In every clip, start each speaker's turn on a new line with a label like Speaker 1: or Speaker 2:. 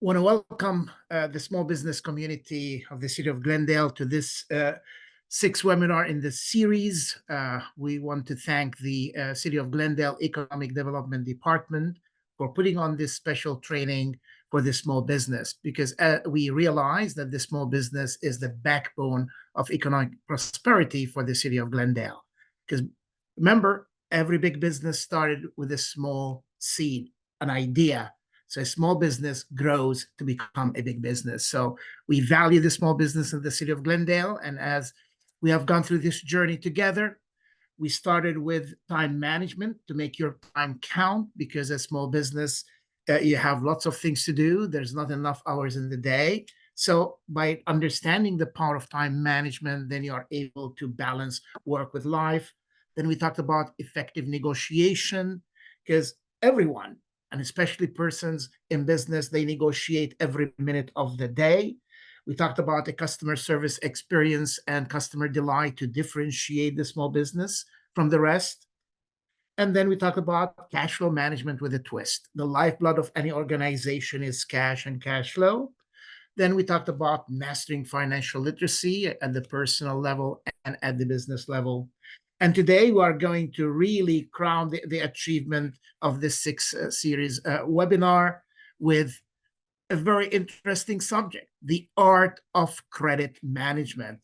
Speaker 1: Want to welcome the small business community of the city of Glendale to this sixth webinar in this series. We want to thank the City of Glendale Economic Development Department for putting on this special training for the small business, because we realize that the small business is the backbone of economic prosperity for the city of Glendale. Because remember, every big business started with a small seed, an idea. So a small business grows to become a big business. So we value the small business in the city of Glendale. And as we have gone through this journey together, we started with time management to make your time count, because as small business, you have lots of things to do. There's not enough hours in the day. So by understanding the power of time management, then you are able to balance work with life. Then we talked about effective negotiation, because everyone, and especially persons in business, they negotiate every minute of the day. We talked about the customer service experience and customer delight to differentiate the small business from the rest. And then we talked about cash flow management with a twist. The lifeblood of any organization is cash and cash flow. Then we talked about mastering financial literacy at the personal level and at the business level. And today we are going to really crown the achievement of this sixth series webinar with a very interesting subject, the art of credit management.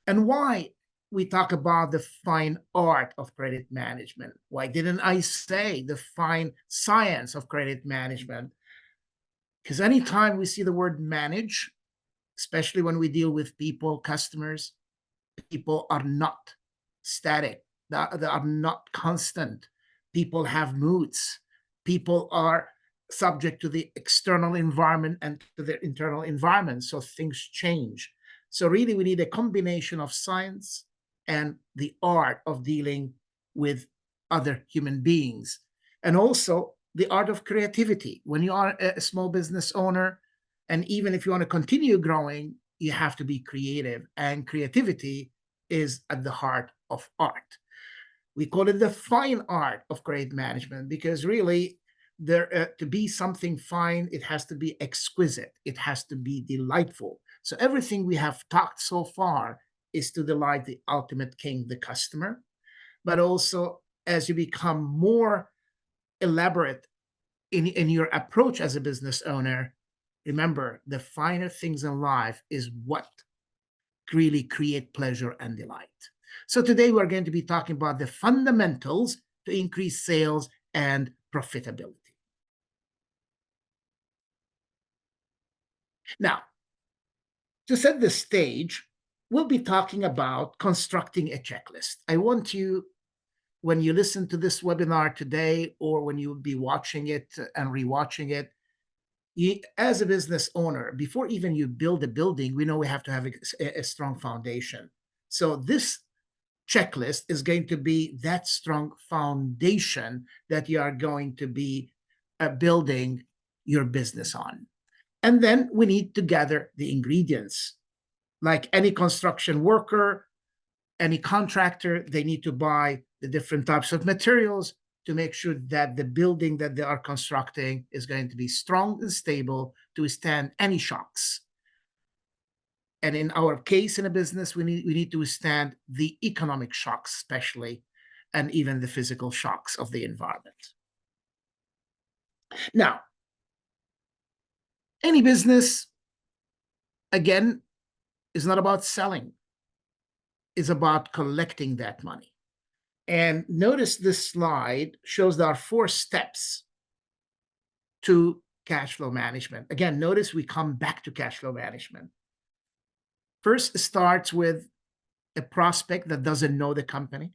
Speaker 1: And why we talk about the fine art of credit management? Why didn't I say the fine science of credit management? Because anytime we see the word manage, especially when we deal with people, customers, people are not static. They are not constant. People have moods. People are subject to the external environment and to their internal environment. So things change. So really, we need a combination of science and the art of dealing with other human beings. And also the art of creativity. When you are a small business owner, and even if you want to continue growing, you have to be creative. And creativity is at the heart of art. We call it the fine art of credit management, because really, to be something fine, it has to be exquisite. It has to be delightful. So everything we have talked so far is to delight the ultimate king, the customer. But also, as you become more elaborate in your approach as a business owner, remember, the finer things in life is what really create pleasure and delight. So today we're going to be talking about the fundamentals to increase sales and profitability. Now, to set the stage, we'll be talking about constructing a checklist. I want you, when you listen to this webinar today, or when you will be watching it and rewatching it, as a business owner, before even you build a building, we know we have to have a strong foundation. So this checklist is going to be that strong foundation that you are going to be building your business on. And then we need to gather the ingredients. Like any construction worker, any contractor, they need to buy the different types of materials to make sure that the building that they are constructing is going to be strong and stable to withstand any shocks. And in our case, in a business, we need to withstand the economic shocks, especially, and even the physical shocks of the environment. Now, any business, again, is not about selling. It's about collecting that money. And notice this slide shows there are 4 steps to cash flow management. Again, notice we come back to cash flow management. First, it starts with a prospect that doesn't know the company.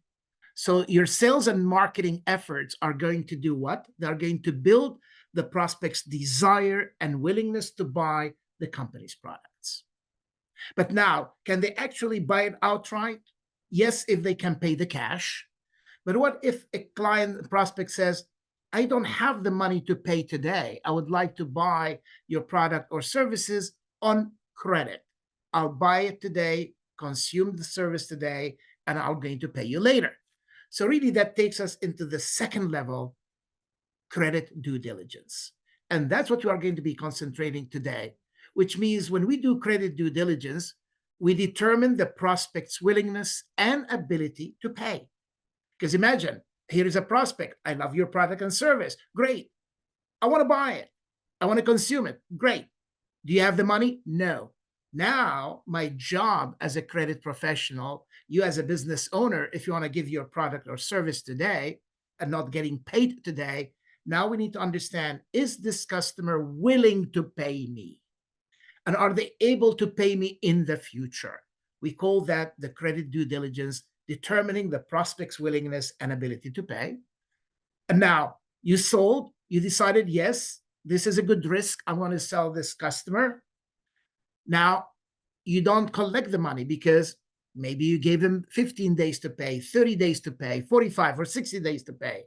Speaker 1: So your sales and marketing efforts are going to do what? They're going to build the prospect's desire and willingness to buy the company's products. But now, can they actually buy it outright? Yes, if they can pay the cash. But what if a client prospect says, I don't have the money to pay today. I would like to buy your product or services on credit. I'll buy it today, consume the service today, and I'm going to pay you later. So really that takes us into the second level, credit due diligence. And that's what we are going to be concentrating today, which means when we do credit due diligence, we determine the prospect's willingness and ability to pay. Because imagine, here is a prospect. I love your product and service. Great. I want to buy it. I want to consume it. Great. Do you have the money? No. Now, my job as a credit professional, you as a business owner, if you want to give your product or service today and not getting paid today, now we need to understand, is this customer willing to pay me? And are they able to pay me in the future? We call that the credit due diligence, determining the prospect's willingness and ability to pay. And now you sold, you decided, yes, this is a good risk. I want to sell this customer. Now you don't collect the money because maybe you gave them 15 days to pay, 30 days to pay, 45 or 60 days to pay.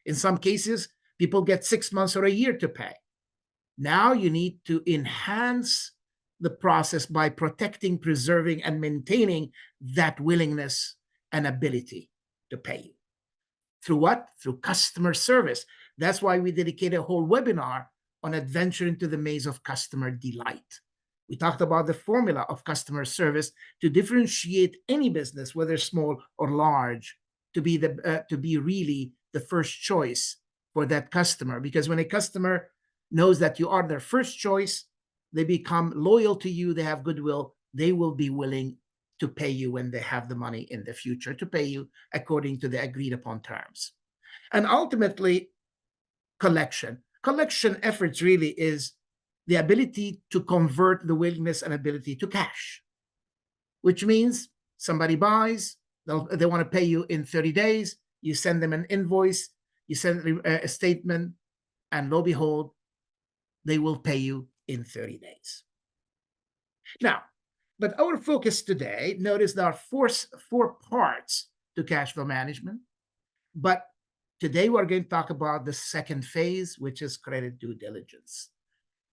Speaker 1: In some cases, people get 6 months or a year to pay. Now you need to enhance the process by protecting, preserving, and maintaining that willingness and ability to pay you. Through what? Through customer service. That's why we dedicate a whole webinar on adventure into the maze of customer delight. We talked about the formula of customer service to differentiate any business, whether small or large, to be really the first choice for that customer. Because when a customer knows that you are their first choice, they become loyal to you, they have goodwill, they will be willing to pay you when they have the money in the future to pay you according to the agreed upon terms. And ultimately, collection. Collection efforts really is the ability to convert the willingness and ability to cash, which means somebody buys, they want to pay you in 30 days, you send them an invoice, you send a statement, and lo and behold, they will pay you in 30 days. Now, but our focus today, notice there are four parts to cash flow management. But today we're going to talk about the second phase, which is credit due diligence.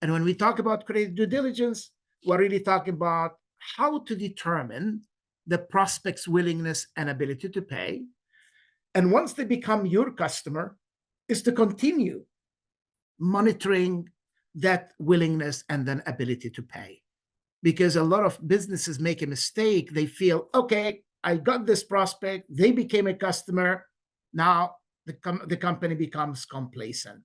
Speaker 1: And when we talk about credit due diligence, we're really talking about how to determine the prospect's willingness and ability to pay. And once they become your customer, is to continue monitoring that willingness and then ability to pay. Because a lot of businesses make a mistake. They feel, okay, I got this prospect, they became a customer, now the company becomes complacent.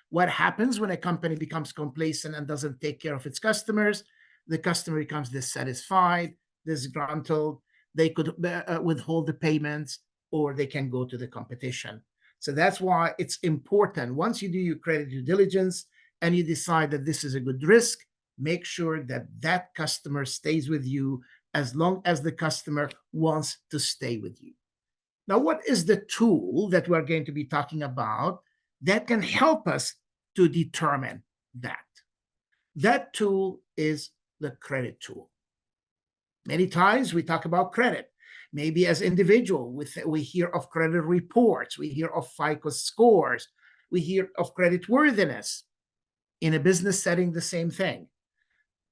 Speaker 1: What happens when a company becomes complacent and doesn't take care of its customers? The customer becomes dissatisfied, disgruntled, they could withhold the payments, or they can go to the competition. So that's why it's important, once you do your credit due diligence and you decide that this is a good risk, make sure that that customer stays with you as long as the customer wants to stay with you. Now, what is the tool that we're going to be talking about that can help us to determine that? That tool is the credit tool. Many times we talk about credit. Maybe as individual, we hear of credit reports, we hear of FICO scores, we hear of credit worthiness. In a business setting, the same thing.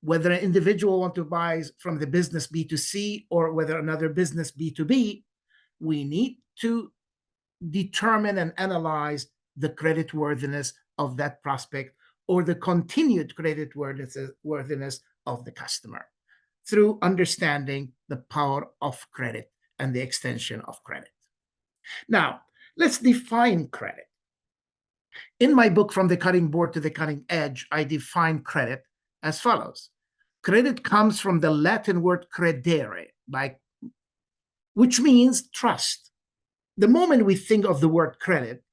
Speaker 1: Whether an individual wants to buy from the business B2C or whether another business B2B, we need to determine and analyze the credit worthiness of that prospect or the continued credit worthiness of the customer through understanding the power of credit and the extension of credit. Now, let's define credit. In my book, From the Cutting Board to the Cutting Edge, I define credit as follows. Credit comes from the Latin word credere, which means trust. The moment we think of the word credit,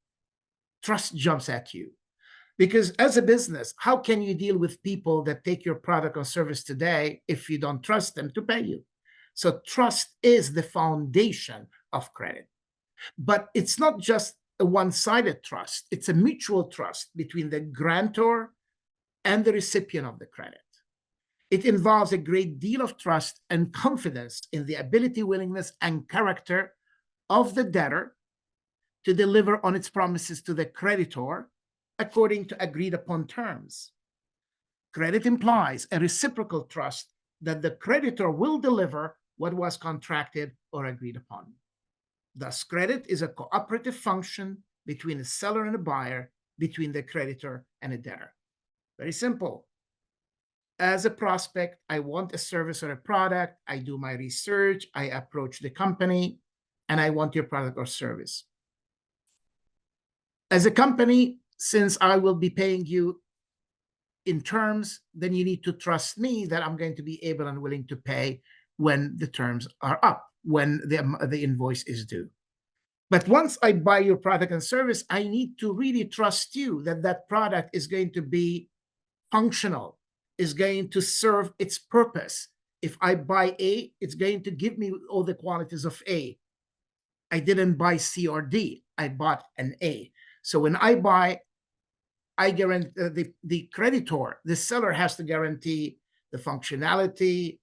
Speaker 1: trust jumps at you. Because as a business, how can you deal with people that take your product or service today if you don't trust them to pay you? So trust is the foundation of credit. But it's not just a one-sided trust. It's a mutual trust between the grantor and the recipient of the credit. It involves a great deal of trust and confidence in the ability, willingness, and character of the debtor to deliver on its promises to the creditor according to agreed upon terms. Credit implies a reciprocal trust that the creditor will deliver what was contracted or agreed upon. Thus, credit is a cooperative function between a seller and a buyer, between the creditor and a debtor. Very simple. As a prospect, I want a service or a product. I do my research. I approach the company, and I want your product or service. As a company, since I will be paying you in terms, then you need to trust me that I'm going to be able and willing to pay when the terms are up, when the invoice is due. But once I buy your product and service, I need to really trust you that that product is going to be functional, is going to serve its purpose. If I buy A, it's going to give me all the qualities of A. I didn't buy C or D, I bought an A. So when I buy, I guarantee the creditor, the seller has to guarantee the functionality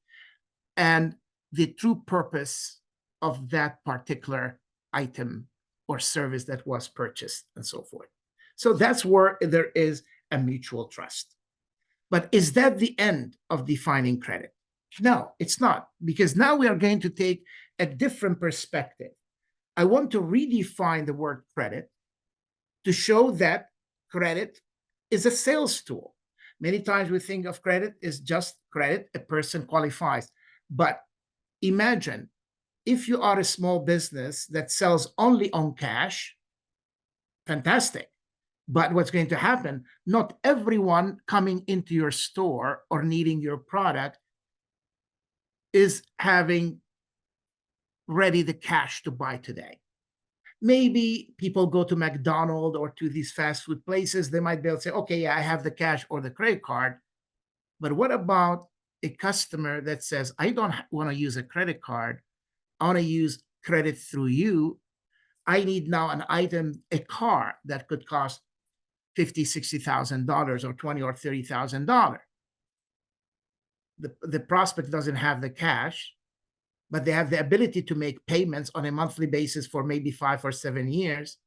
Speaker 1: and the true purpose of that particular item or service that was purchased and so forth. So that's where there is a mutual trust. But is that the end of defining credit? No, it's not, because now we are going to take a different perspective. I want to redefine the word credit to show that credit is a sales tool. Many times we think of credit as just credit, a person qualifies. But imagine if you are a small business that sells only on cash, fantastic. But what's going to happen, not everyone coming into your store or needing your product is having ready the cash to buy today. Maybe people go to McDonald's or to these fast food places. They might be able to say, okay, yeah, I have the cash or the credit card. But what about a customer that says, I don't want to use a credit card. I want to use credit through you. I need now an item, a car that could cost $50,000, $60,000 or $20,000 or $30,000. The prospect doesn't have the cash, but they have the ability to make payments on a monthly basis for maybe 5 or 7 years.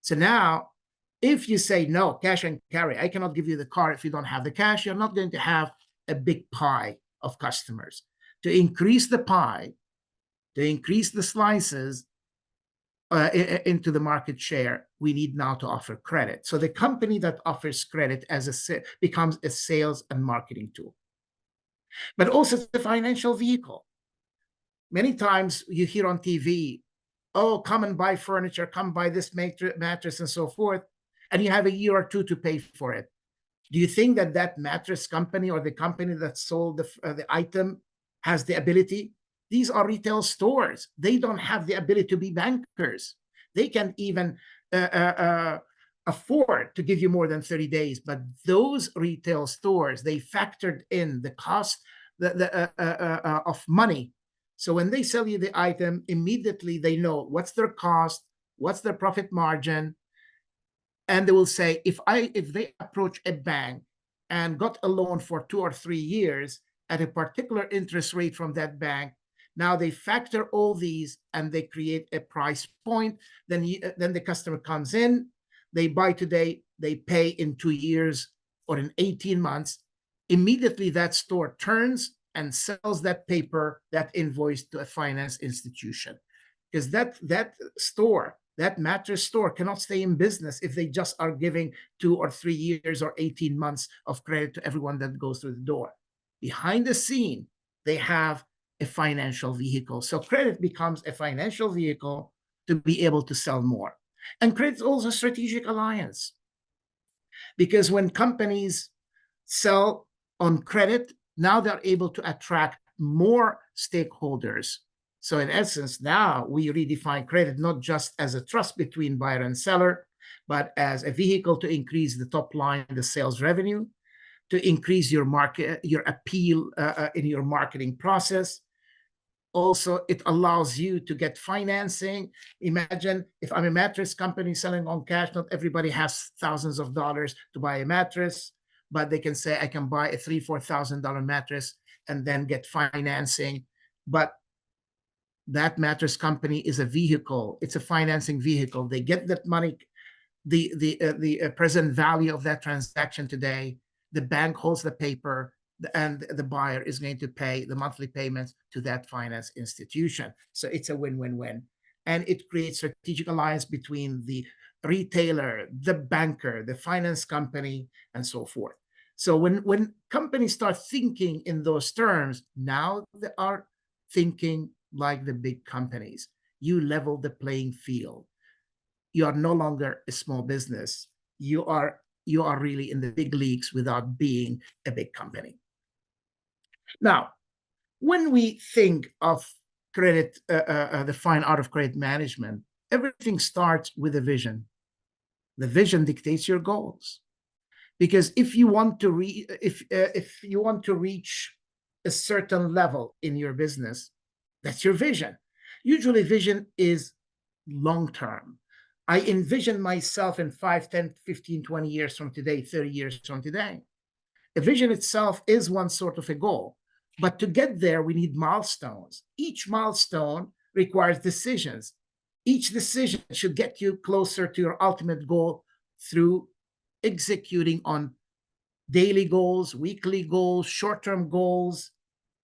Speaker 1: So now, if you say no, cash and carry, I cannot give you the car if you don't have the cash, you're not going to have a big pie of customers. To increase the pie, to increase the slices into the market share, we need now to offer credit. So the company that offers credit becomes a sales and marketing tool. But also it's a financial vehicle. Many times you hear on TV, oh, come and buy furniture, come buy this mattress and so forth, and you have a year or two to pay for it. Do you think that that mattress company or the company that sold the item has the ability? These are retail stores. They don't have the ability to be bankers. They can even afford to give you more than 30 days. But those retail stores, they factored in the cost of money. So when they sell you the item, immediately they know what's their cost, what's their profit margin, and they will say, if they approach a bank and got a loan for 2 or 3 years at a particular interest rate from that bank, now they factor all these and they create a price point. Then the customer comes in, they buy today, they pay in 2 years or in 18 months. Immediately that store turns and sells that paper, that invoice to a finance institution. Because that store, that mattress store cannot stay in business if they just are giving 2 or 3 years or 18 months of credit to everyone that goes through the door. Behind the scene, they have a financial vehicle. So credit becomes a financial vehicle to be able to sell more. And credit is also a strategic alliance. Because when companies sell on credit, now they're able to attract more stakeholders. So in essence, now we redefine credit not just as a trust between buyer and seller, but as a vehicle to increase the top line, the sales revenue, to increase your appeal in your marketing process. Also, it allows you to get financing. Imagine if I'm a mattress company selling on cash, not everybody has thousands of dollars to buy a mattress, but they can say, I can buy a $3,000-4,000 mattress and then get financing. But that mattress company is a vehicle. It's a financing vehicle. They get that money, the present value of that transaction today. The bank holds the paper, and the buyer is going to pay the monthly payments to that finance institution. So it's a win-win-win. And it creates strategic alliance between the retailer, the banker, the finance company, and so forth. So when companies start thinking in those terms, now they are thinking like the big companies. You level the playing field. You are no longer a small business. You are really in the big leagues without being a big company. Now, when we think of credit, the fine art of credit management, everything starts with a vision. The vision dictates your goals. Because if you want to reach a certain level in your business, that's your vision. Usually vision is long term. I envision myself in 5, 10, 15, 20 years from today, 30 years from today. A vision itself is one sort of a goal, but to get there we need milestones. Each milestone requires decisions. Each decision should get you closer to your ultimate goal through executing on daily goals, weekly goals, short-term goals,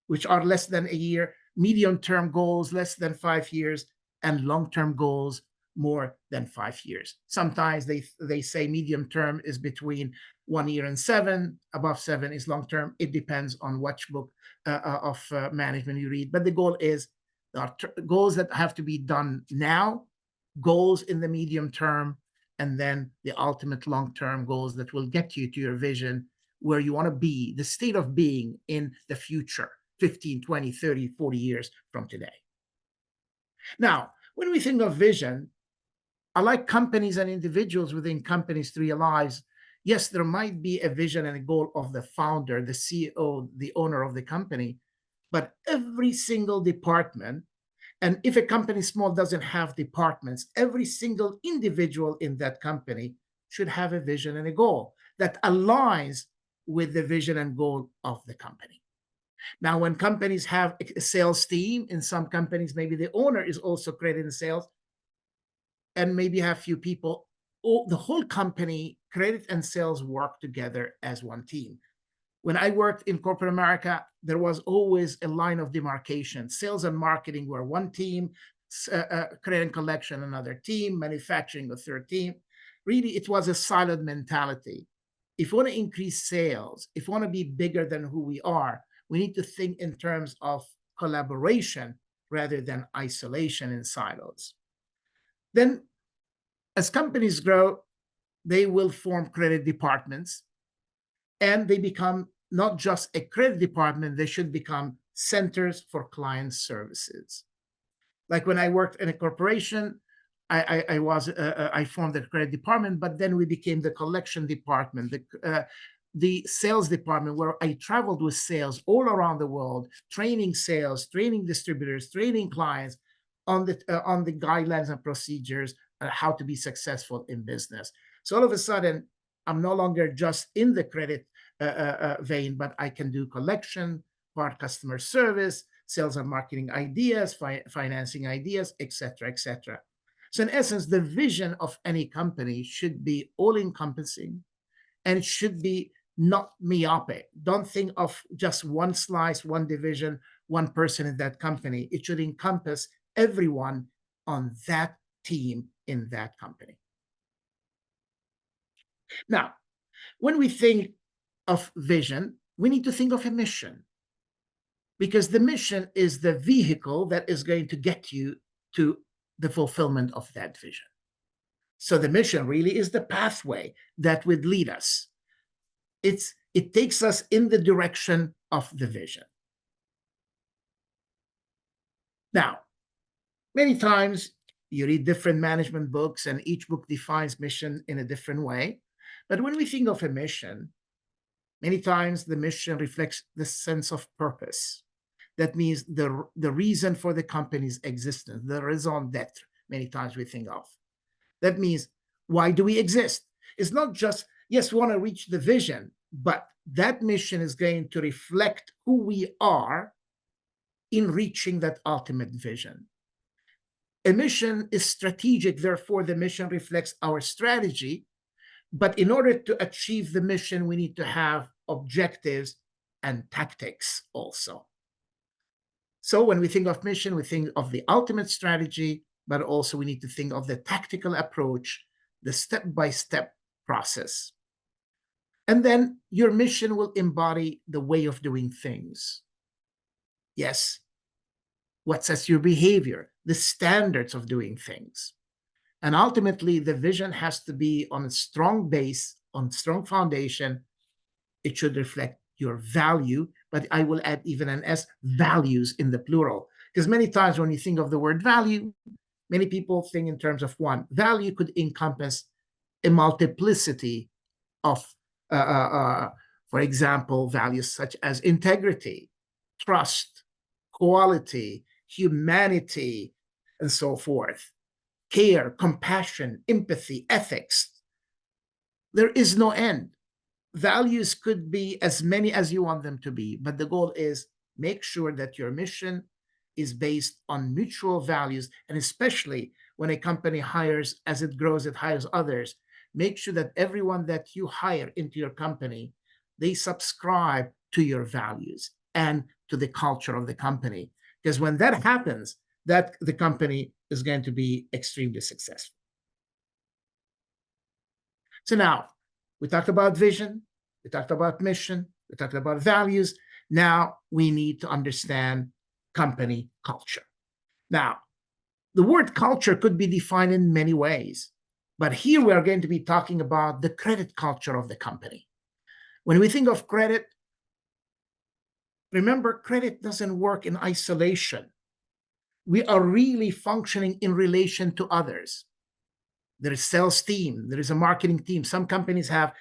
Speaker 1: which are less than a year, medium-term goals, less than 5 years, and long-term goals, more than 5 years. Sometimes they say medium term is between 1 year and 7, above 7 is long-term. It depends on which book of management you read. But the goal is, there are goals that have to be done now, goals in the medium term, and then the ultimate long-term goals that will get you to your vision, where you want to be, the state of being in the future, 15, 20, 30, 40 years from today. Now, when we think of vision, I like companies and individuals within companies to realize, yes, there might be a vision and a goal of the founder, the CEO, the owner of the company, but every single department, and if a company small doesn't have departments, every single individual in that company should have a vision and a goal that aligns with the vision and goal of the company. Now, when companies have a sales team, in some companies, maybe the owner is also creating sales, and maybe have few people. The whole company, credit and sales, work together as one team. When I worked in corporate America, there was always a line of demarcation. Sales and marketing were one team, credit and collection another team, manufacturing a third team. Really, it was a siloed mentality. If we want to increase sales, if we want to be bigger than who we are, we need to think in terms of collaboration rather than isolation in silos. Then, as companies grow, they will form credit departments, and they become not just a credit department, they should become centers for client services. Like when I worked in a corporation, I formed the credit department, but then we became the collection department, the sales department, where I traveled with sales all around the world, training sales, training distributors, training clients on the guidelines and procedures, how to be successful in business. So all of a sudden, I'm no longer just in the credit vein, but I can do collection, part customer service, sales and marketing ideas, financing ideas, etc., etc. So in essence, the vision of any company should be all-encompassing, and it should be not myopic. Don't think of just one slice, one division, one person in that company. It should encompass everyone on that team in that company. Now, when we think of vision, we need to think of a mission, because the mission is the vehicle that is going to get you to the fulfillment of that vision. So the mission really is the pathway that would lead us. It takes us in the direction of the vision. Now, many times you read different management books, and each book defines mission in a different way. But when we think of a mission, many times the mission reflects the sense of purpose. That means the reason for the company's existence, the raison d'etre, many times we think of. That means, why do we exist? It's not just, yes, we want to reach the vision, but that mission is going to reflect who we are in reaching that ultimate vision. A mission is strategic, therefore the mission reflects our strategy. But in order to achieve the mission, we need to have objectives and tactics also. So when we think of mission, we think of the ultimate strategy, but also we need to think of the tactical approach, the step-by-step process. And then your mission will embody the way of doing things. Yes, what sets your behavior, the standards of doing things. And ultimately, the vision has to be on a strong base, on strong foundation. It should reflect your value, but I will add even an S, values in the plural. Because many times when you think of the word value, many people think in terms of one. Value could encompass a multiplicity of, uh, uh, uh, for example, values such as integrity, trust, quality, humanity, and so forth. Care, compassion, empathy, ethics. There is no end. Values could be as many as you want them to be, but the goal is make sure that your mission is based on mutual values, and especially when a company hires, as it grows, it hires others. Make sure that everyone that you hire into your company, they subscribe to your values and to the culture of the company. Because when that happens, that the company is going to be extremely successful. So now we talked about vision, we talked about mission, we talked about values. Now we need to understand company culture. Now, the word culture could be defined in many ways, but here we are going to be talking about the credit culture of the company. When we think of credit, remember, credit doesn't work in isolation. We are really functioning in relation to others. There is sales team, there is a marketing team. Some companies have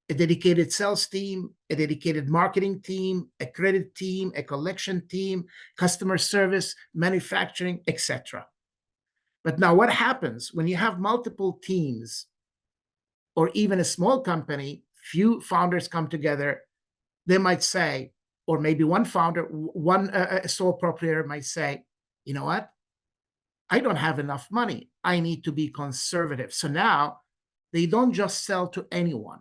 Speaker 1: a dedicated sales team, a dedicated marketing team, a credit team, a collection team, customer service, manufacturing, etc. But now what happens when you have multiple teams, or even a small company, few founders come together, they might say, or maybe one founder, one sole proprietor might say, you know what? I don't have enough money. I need to be conservative. So now they don't just sell to anyone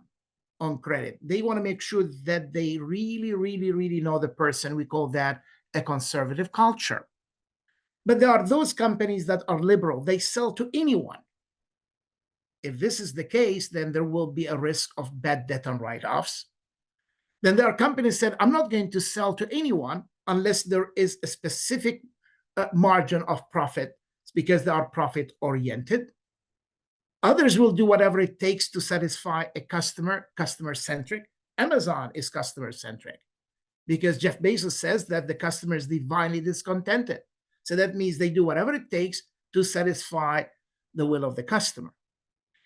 Speaker 1: on credit. They want to make sure that they really, really, really know the person. We call that a conservative culture. But there are those companies that are liberal. They sell to anyone. If this is the case, then there will be a risk of bad debt and write-offs. Then there are companies that I'm not going to sell to anyone unless there is a specific margin of profit, because they are profit oriented. Others will do whatever it takes to satisfy a customer centric. Amazon is customer centric because Jeff Bezos says that the customer is divinely discontented. So that means they do whatever it takes to satisfy the will of the customer.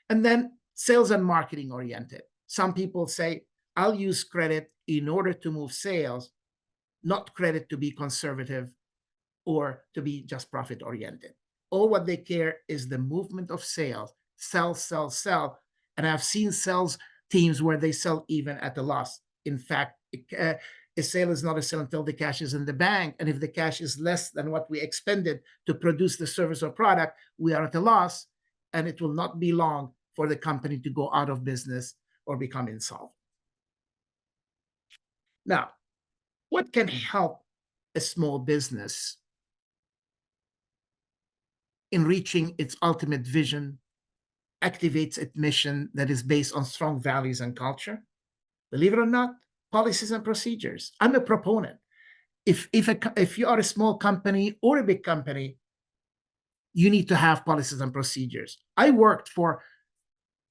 Speaker 1: And then sales and marketing oriented. Some people say, I'll use credit in order to move sales, not credit to be conservative or to be just profit oriented. All what they care is the movement of sales. Sell, sell, sell. And I've seen sales teams where they sell even at a loss. In fact, a sale is not a sale until the cash is in the bank. And if the cash is less than what we expended to produce the service or product, we are at a loss. And it will not be long for the company to go out of business or become insolvent. Now, what can help a small business in reaching its ultimate vision, activates its mission that is based on strong values and culture? Believe it or not, policies and procedures. I'm a proponent. If you are a small company or a big company, you need to have policies and procedures. I worked for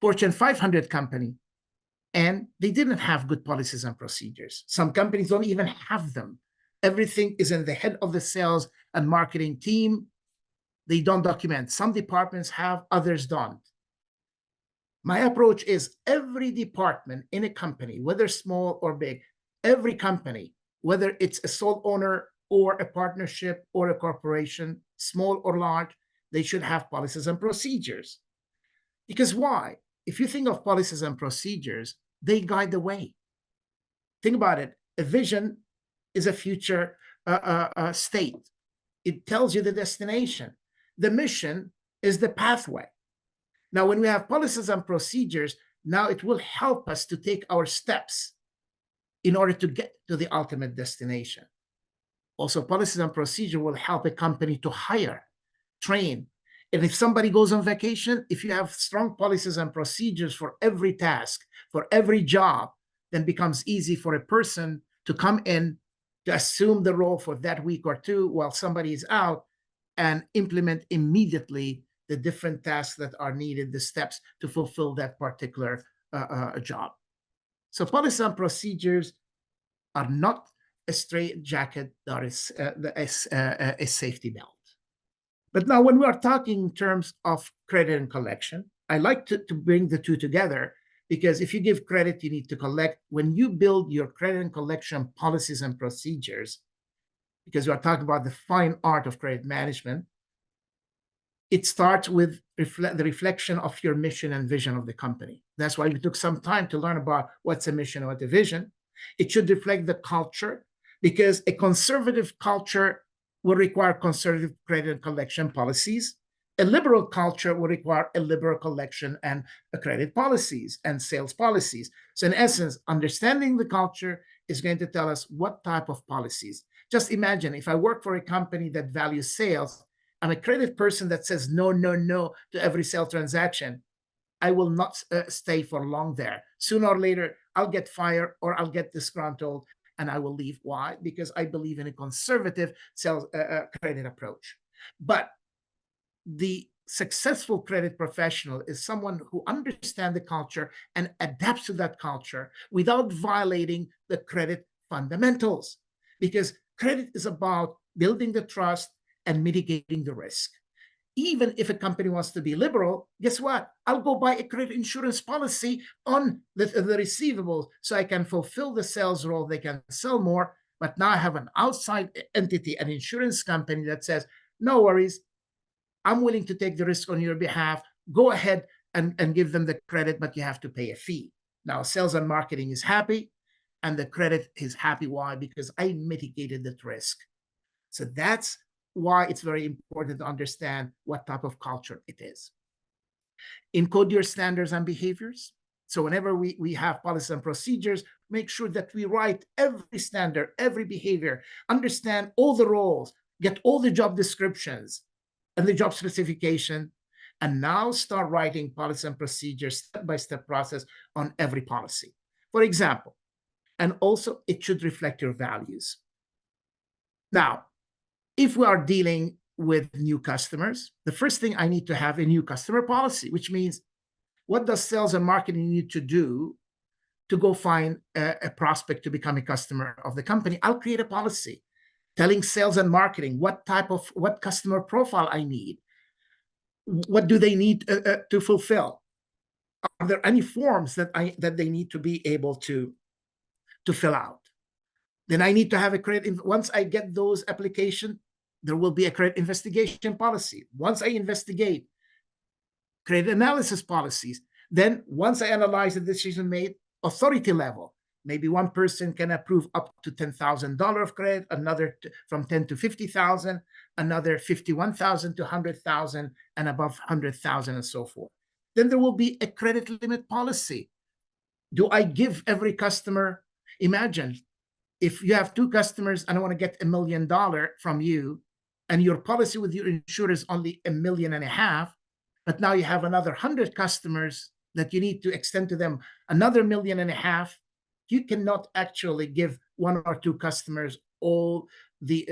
Speaker 1: Fortune 500 company, and they didn't have good policies and procedures. Some companies don't even have them. Everything is in the head of the sales and marketing team. They don't document. Some departments have, others don't. My approach is every department in a company, whether small or big, every company, whether it's a sole owner or a partnership or a corporation, small or large, they should have policies and procedures. Because why? If you think of policies and procedures, they guide the way. Think about it. A vision is a future state. It tells you the destination. The mission is the pathway. Now, when we have policies and procedures, now it will help us to take our steps in order to get to the ultimate destination. Also, policies and procedure will help a company to hire, train. And if somebody goes on vacation, if you have strong policies and procedures for every task, for every job, then becomes easy for a person to come in, to assume the role for that week or two while somebody is out, and implement immediately the different tasks that are needed, the steps to fulfill that particular job. So policies and procedures are not a straight jacket, or a safety belt. But now, when we are talking in terms of credit and collection, I like to bring the two together, because if you give credit, you need to collect. When you build your credit and collection policies and procedures, because we are talking about the fine art of credit management, it starts with the reflection of your mission and vision of the company. That's why we took some time to learn about what's a mission and what's a vision. It should reflect the culture, because a conservative culture will require conservative credit and collection policies. A liberal culture will require a liberal collection and credit policies and sales policies. So in essence, understanding the culture is going to tell us what type of policies. Just imagine if I work for a company that values sales, I'm a credit person that says no, no, no to every sale transaction, I will not stay for long there. Sooner or later, I'll get fired or I'll get disgruntled and I will leave. Why? Because I believe in a conservative sales credit approach. But the successful credit professional is someone who understands the culture and adapts to that culture without violating the credit fundamentals. Because credit is about building the trust and mitigating the risk. Even if a company wants to be liberal, guess what? I'll go buy a credit insurance policy on the receivables so I can fulfill the sales role, they can sell more. But now I have an outside entity, an insurance company that says, no worries, I'm willing to take the risk on your behalf. Go ahead and give them the credit, but you have to pay a fee. Now, sales and marketing is happy, and the credit is happy. Why? Because I mitigated that risk. So that's why it's very important to understand what type of culture it is. Encode your standards and behaviors. So whenever we have policies and procedures, make sure that we write every standard, every behavior, understand all the roles, get all the job descriptions and the job specification, and now start writing policies and procedures, step-by-step process on every policy. For example, and also it should reflect your values. Now, if we are dealing with new customers, the first thing I need to have a new customer policy, which means what does sales and marketing need to do to go find a prospect to become a customer of the company? I'll create a policy telling sales and marketing what customer profile I need. What do they need to fulfill? Are there any forms that they need to be able to fill out? Then I need to have a credit. Once I get those applications, there will be a credit investigation policy. Once I investigate, credit analysis policies. Then once I analyze the decision made, authority level. Maybe one person can approve up to $10,000 of credit, another from 10 to 50,000, another 51,000 to 100,000, and above 100,000, and so forth. Then there will be a credit limit policy. Do I give every customer? Imagine if you have two customers and I want to get $1 million from you, and your policy with your insurer is only $1.5 million, but now you have another 100 customers that you need to extend to them another $1.5 million, you cannot actually give one or two customers all the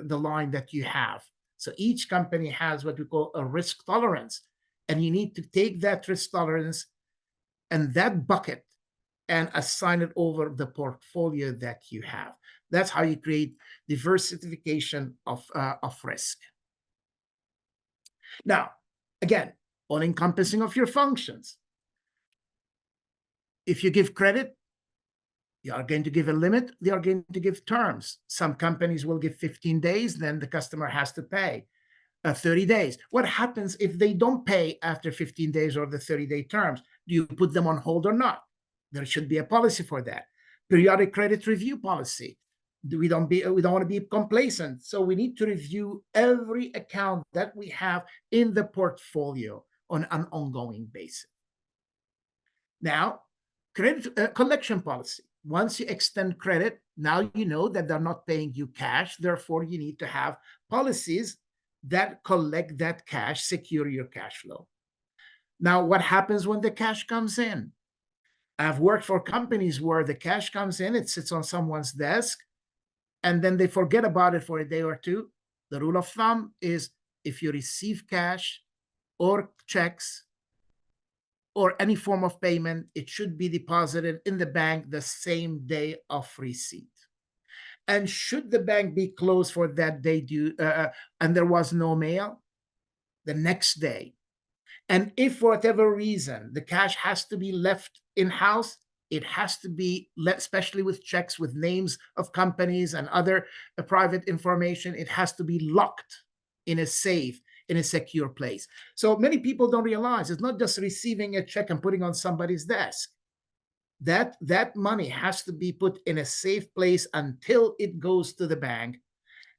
Speaker 1: line that you have. So each company has what we call a risk tolerance, and you need to take that risk tolerance and that bucket and assign it over the portfolio that you have. That's how you create diversification of risk. Now, again, all encompassing of your functions. If you give credit, you are going to give a limit, they are going to give terms. Some companies will give 15 days, then the customer has to pay 30 days. What happens if they don't pay after 15 days or the 30-day terms? Do you put them on hold or not? There should be a policy for that. Periodic credit review policy. We don't want to be complacent. So we need to review every account that we have in the portfolio on an ongoing basis. Now, credit collection policy. Once you extend credit, now you know that they're not paying you cash. Therefore, you need to have policies that collect that cash, secure your cash flow. Now, what happens when the cash comes in? I've worked for companies where the cash comes in, it sits on someone's desk, and then they forget about it for a day or two. The rule of thumb is if you receive cash or checks or any form of payment, it should be deposited in the bank the same day of receipt. And should the bank be closed for that day and there was no mail, the next day. And if for whatever reason the cash has to be left in house, it has to be, especially with checks with names of companies and other private information, it has to be locked in a safe, in a secure place. So many people don't realize it's not just receiving a check and putting on somebody's desk. That money has to be put in a safe place until it goes to the bank.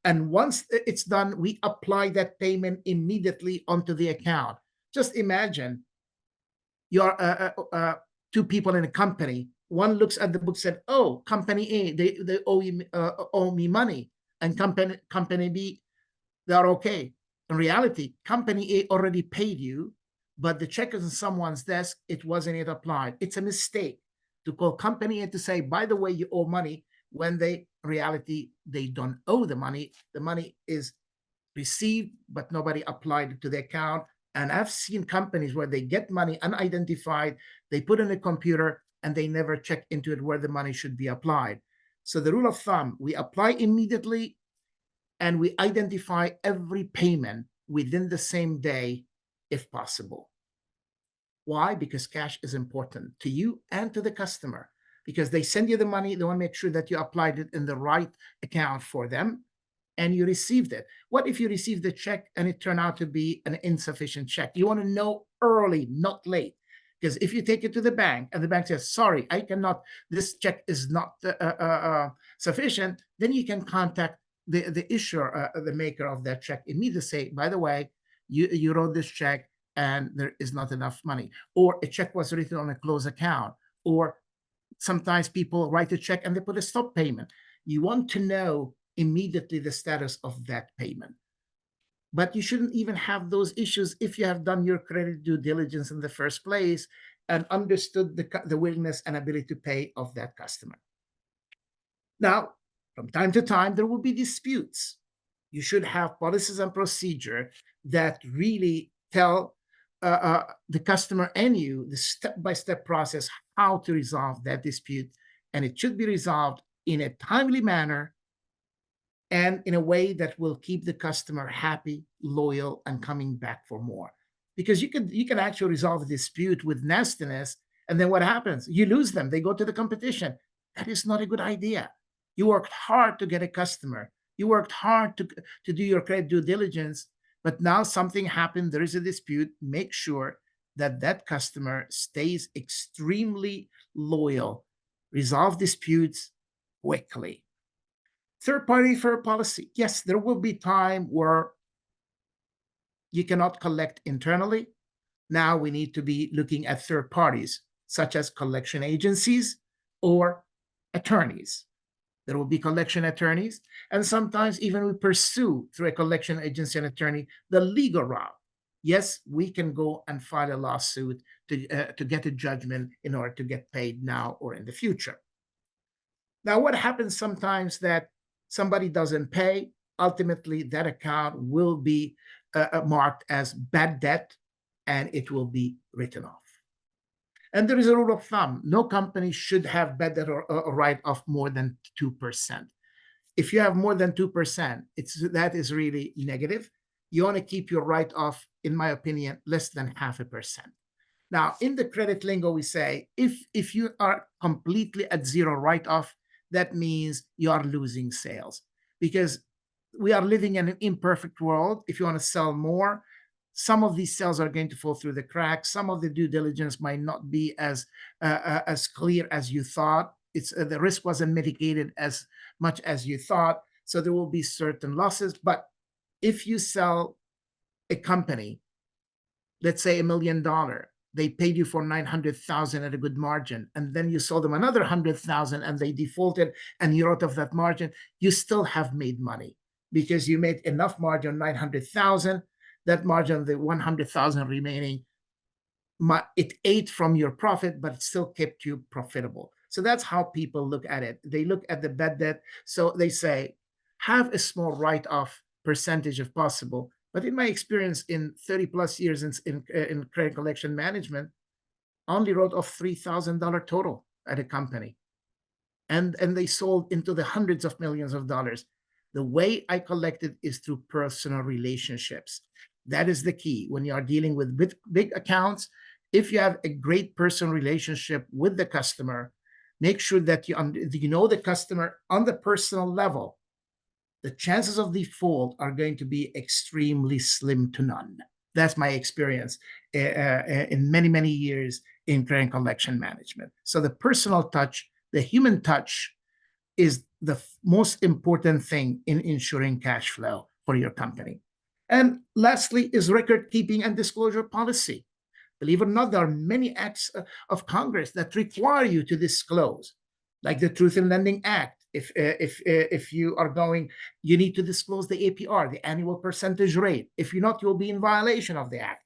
Speaker 1: And once it's done, we apply that payment immediately onto the account. Just imagine you're two people in a company. One looks at the book, said, "Oh, company A, they owe me money," and company B, they are okay. In reality, company A already paid you, but the check is on someone's desk. It wasn't yet applied. It's a mistake to call company A to say, "By the way, you owe money," when they, in reality, they don't owe the money. The money is received, but nobody applied it to the account. And I've seen companies where they get money unidentified, they put in a computer, and they never check into it where the money should be applied. So the rule of thumb, we apply immediately and we identify every payment within the same day if possible. Why? Because cash is important to you and to the customer, because they send you the money, they want to make sure that you applied it in the right account for them and you received it. What if you received the check and it turned out to be an insufficient check? You want to know early, not late. Because if you take it to the bank and the bank says, "Sorry, I cannot, this check is not sufficient," then you can contact the issuer, the maker of that check, immediately say, "By the way, you wrote this check and there is not enough money." Or a check was written on a closed account. Or sometimes people write a check and they put a stop payment. You want to know immediately the status of that payment. But you shouldn't even have those issues if you have done your credit due diligence in the first place and understood the willingness and ability to pay of that customer. Now, from time to time, there will be disputes. You should have policies and procedure that really tell the customer and you the step-by-step process how to resolve that dispute. And it should be resolved in a timely manner and in a way that will keep the customer happy, loyal, and coming back for more. Because you can actually resolve a dispute with nastiness, and then what happens? You lose them. They go to the competition. That is not a good idea. You worked hard to get a customer. You worked hard to do your credit due diligence, but now something happened. There is a dispute. Make sure that that customer stays extremely loyal. Resolve disputes quickly. Third-party referral policy. Yes, there will be time where you cannot collect internally. Now we need to be looking at third parties, such as collection agencies or attorneys. There will be collection attorneys, and sometimes even we pursue through a collection agency and attorney the legal route. Yes, we can go and file a lawsuit to get a judgment in order to get paid now or in the future. Now, what happens sometimes that somebody doesn't pay? Ultimately, that account will be marked as bad debt and it will be written off. And there is a rule of thumb: no company should have bad debt or write off more than 2%. If you have more than 2%, that is really negative. You want to keep your write off, in my opinion, less than 0.5%. Now, in the credit lingo, we say if you are completely at zero write off, that means you are losing sales, because we are living in an imperfect world. If you want to sell more, some of these sales are going to fall through the cracks. Some of the due diligence might not be as clear as you thought. It's the risk wasn't mitigated as much as you thought, so there will be certain losses. But if you sell a company, let's say $1 million, they paid you for 900,000 at a good margin, and then you sold them another 100,000 and they defaulted and you wrote off that margin, you still have made money because you made enough margin, 900,000. That margin, the 100,000 remaining, it ate from your profit, but it still kept you profitable. So that's how people look at it. They look at the bad debt. So they say, have a small write-off percentage if possible. But in my experience in 30 plus years in credit collection management, I only wrote off $3,000 total at a company. And they sold into the hundreds of millions of dollars. The way I collected is through personal relationships. That is the key when you are dealing with big accounts. If you have a great personal relationship with the customer, make sure that you know the customer on the personal level. The chances of default are going to be extremely slim to none. That's my experience in many, many years in credit collection management. So the personal touch, the human touch, is the most important thing in ensuring cash flow for your company. And lastly is record keeping and disclosure policy. Believe it or not, there are many acts of Congress that require you to disclose, like the Truth in Lending Act. If you are going, you need to disclose the APR, the annual percentage rate. If you're not, you'll be in violation of the act.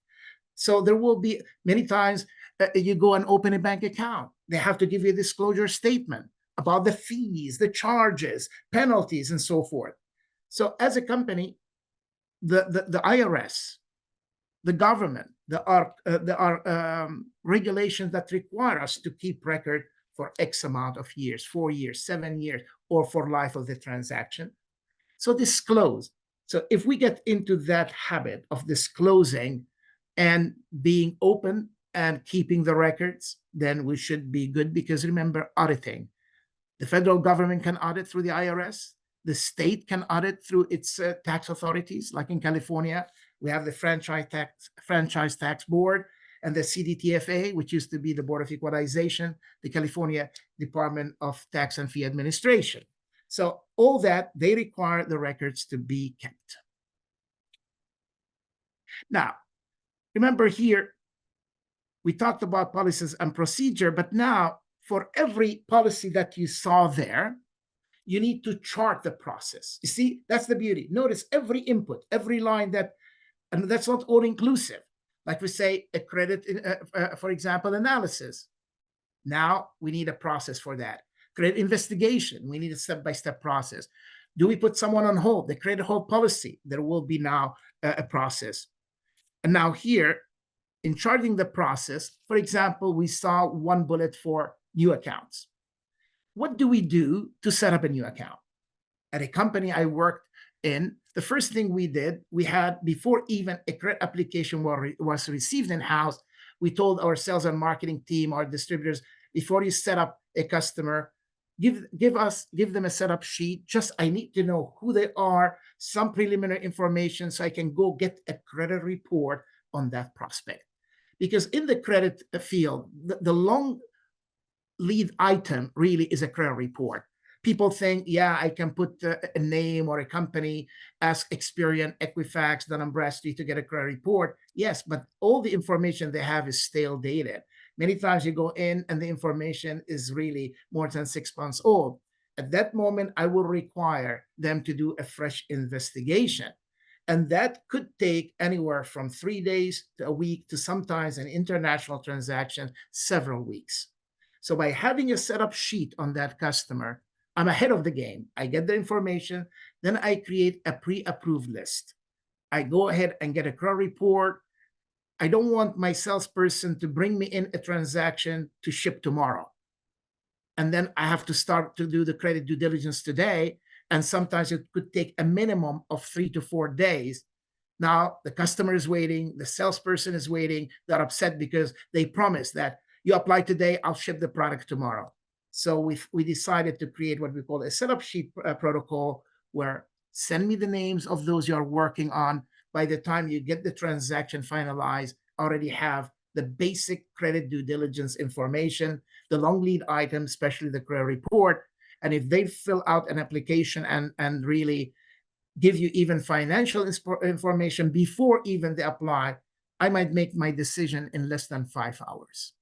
Speaker 1: So there will be many times you go and open a bank account. They have to give you a disclosure statement about the fees, the charges, penalties, and so forth. So as a company, the IRS, the government, there are regulations that require us to keep record for X amount of years, 4 years, 7 years, or for life of the transaction. So disclose. So if we get into that habit of disclosing and being open and keeping the records, then we should be good, because remember, auditing. The federal government can audit through the IRS. The state can audit through its tax authorities. Like in California, we have the Franchise Tax Board and the CDTFA, which used to be the Board of Equalization, the California Department of Tax and Fee Administration. So all that, they require the records to be kept. Now, remember here, we talked about policies and procedure, but now for every policy that you saw there, you need to chart the process. You see, that's the beauty. Notice every input, every line that, and that's not all inclusive. Like we say, a credit, for example, analysis. Now we need a process for that. Credit investigation, we need a step-by-step process. Do we put someone on hold? The credit hold policy, there will be now a process. And now here, in charting the process, for example, we saw one bullet for new accounts. What do we do to set up a new account? At a company I worked in, the first thing we did, we had, before even a credit application was received in-house, we told our sales and marketing team, our distributors, before you set up a customer, give them a setup sheet. Just, I need to know who they are, some preliminary information, so I can go get a credit report on that prospect. Because in the credit field, the long lead item really is a credit report. People think, yeah, I can put a name or a company, ask Experian, Equifax, Dun & Bradstreet to get a credit report. Yes, but all the information they have is stale dated. Many times you go in and the information is really more than 6 months old. At that moment, I will require them to do a fresh investigation. And that could take anywhere from 3 days to a week to sometimes an international transaction, several weeks. So by having a setup sheet on that customer, I'm ahead of the game. I get the information, then I create a pre-approved list. I go ahead and get a credit report. I don't want my salesperson to bring me in a transaction to ship tomorrow. And then I have to start to do the credit due diligence today. And sometimes it could take a minimum of 3 to 4 days. Now the customer is waiting, the salesperson is waiting, they're upset because they promised that you apply today, I'll ship the product tomorrow. So we decided to create what we call a setup sheet protocol, where send me the names of those you're working on. By the time you get the transaction finalized, already have the basic credit due diligence information, the long lead items, especially the credit report. And if they fill out an application and really give you even financial information before even they apply, I might make my decision in less than 5 hours.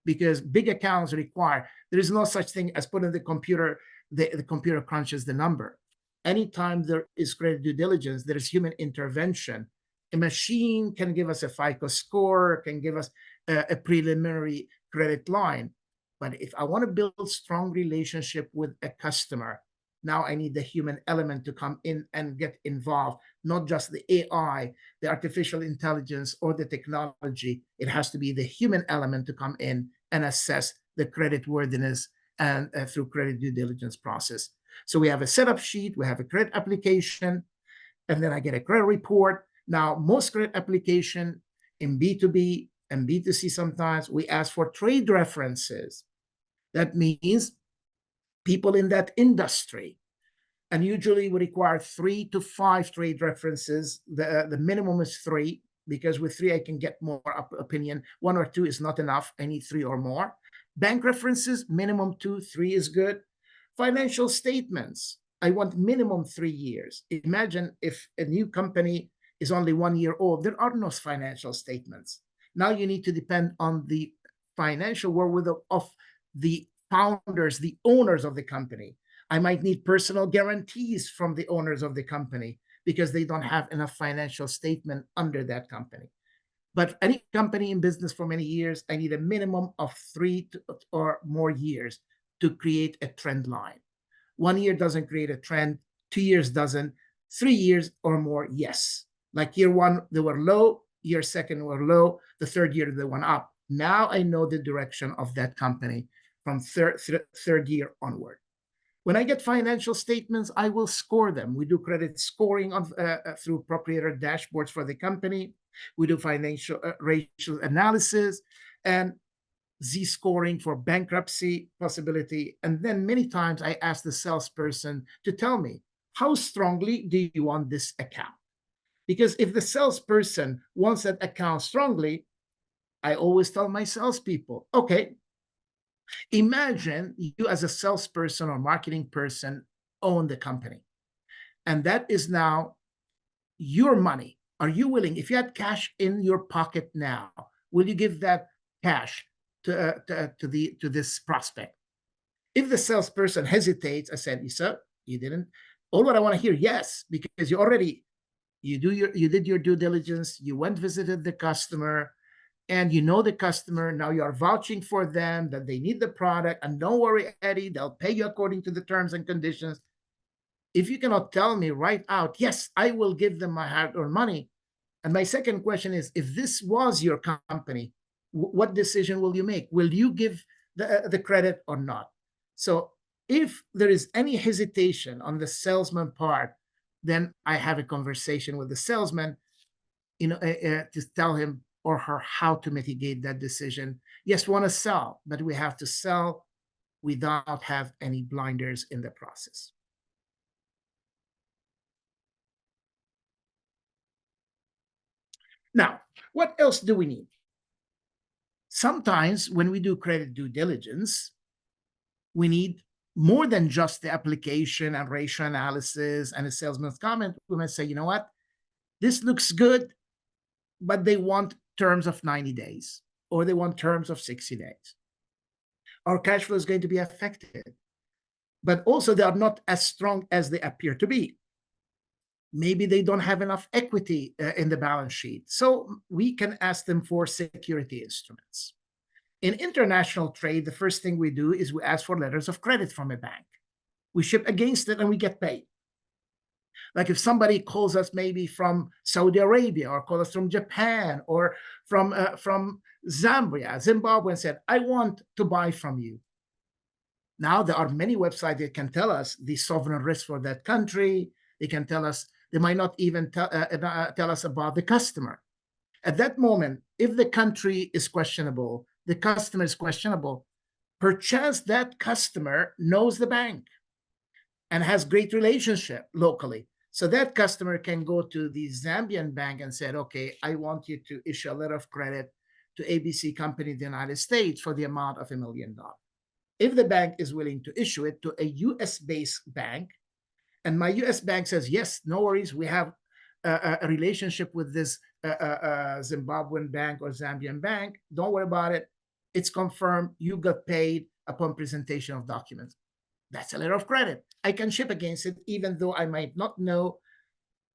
Speaker 1: Because big accounts require, there is no such thing as putting the computer, the computer crunches the number. Anytime there is credit due diligence, there is human intervention. A machine can give us a FICO score, can give us a preliminary credit line. But if I want to build strong relationship with a customer, now I need the human element to come in and get involved, not just the AI, the artificial intelligence, or the technology. It has to be the human element to come in and assess the credit worthiness and through credit due diligence process. So we have a setup sheet, we have a credit application, and then I get a credit report. Now, most credit application in B2B and B2C, sometimes we ask for trade references. That means people in that industry. And usually we require 3 to 5 trade references. The minimum is 3, because with 3 I can get more opinion. 1 or 2 is not enough. I need 3 or more. Bank references, minimum 2, 3 is good. Financial statements, I want minimum 3 years. Imagine if a new company is only 1 year old, there are no financial statements. Now you need to depend on the financial wherewithal of the founders, the owners of the company. I might need personal guarantees from the owners of the company because they don't have enough financial statement under that company. But any company in business for many years, I need a minimum of 3 or more years to create a trend line. 1 year doesn't create a trend, 2 years doesn't, 3 years or more, yes. Like year 1, they were low, year 2 were low, the 3rd year they went up. Now I know the direction of that company from third year onward. When I get financial statements, I will score them. We do credit scoring through proprietor dashboards for the company. We do financial ratio analysis and Z-scoring for bankruptcy possibility. And then many times I ask the salesperson to tell me, how strongly do you want this account? Because if the salesperson wants that account strongly, I always tell my salespeople, okay, imagine you as a salesperson or marketing person own the company. And that is now your money. Are you willing, if you had cash in your pocket now, will you give that cash to this prospect? If the salesperson hesitates, I said, sir, you didn't. All what I want to hear, yes, because you did your due diligence, you went visited the customer, and you know the customer, now you are vouching for them that they need the product, and don't worry, Eddie, they'll pay you according to the terms and conditions. If you cannot tell me right out, yes, I will give them my hard-earned money. And my second question is, if this was your company, what decision will you make? Will you give the credit or not? So if there is any hesitation on the salesman part, then I have a conversation with the salesman, to tell him or her how to mitigate that decision. Yes, we want to sell, but we have to sell without have any blinders in the process. Now, what else do we need? Sometimes when we do credit due diligence, we need more than just the application and ratio analysis and a salesman's comment. We might say, you know what, this looks good, but they want terms of 90 days or they want terms of 60 days. Our cash flow is going to be affected, but also they are not as strong as they appear to be. Maybe they don't have enough equity in the balance sheet. So we can ask them for security instruments. In international trade, the first thing we do is we ask for letters of credit from a bank. We ship against it and we get paid. Like if somebody calls us maybe from Saudi Arabia or calls us from Japan or from Zambia, Zimbabwe, and said, I want to buy from you. Now there are many websites that can tell us the sovereign risk for that country. They can tell us, they might not even tell us about the customer. At that moment, if the country is questionable, the customer is questionable, perchance that customer knows the bank and has great relationship locally. So that customer can go to the Zambian bank and say, okay, I want you to issue a letter of credit to ABC company in the United States for the amount of $1 million. If the bank is willing to issue it to a US-based bank, and my US bank says, yes, no worries, we have a relationship with this Zimbabwean bank or Zambian bank, don't worry about it, it's confirmed, you got paid upon presentation of documents. That's a letter of credit. I can ship against it, even though I might not know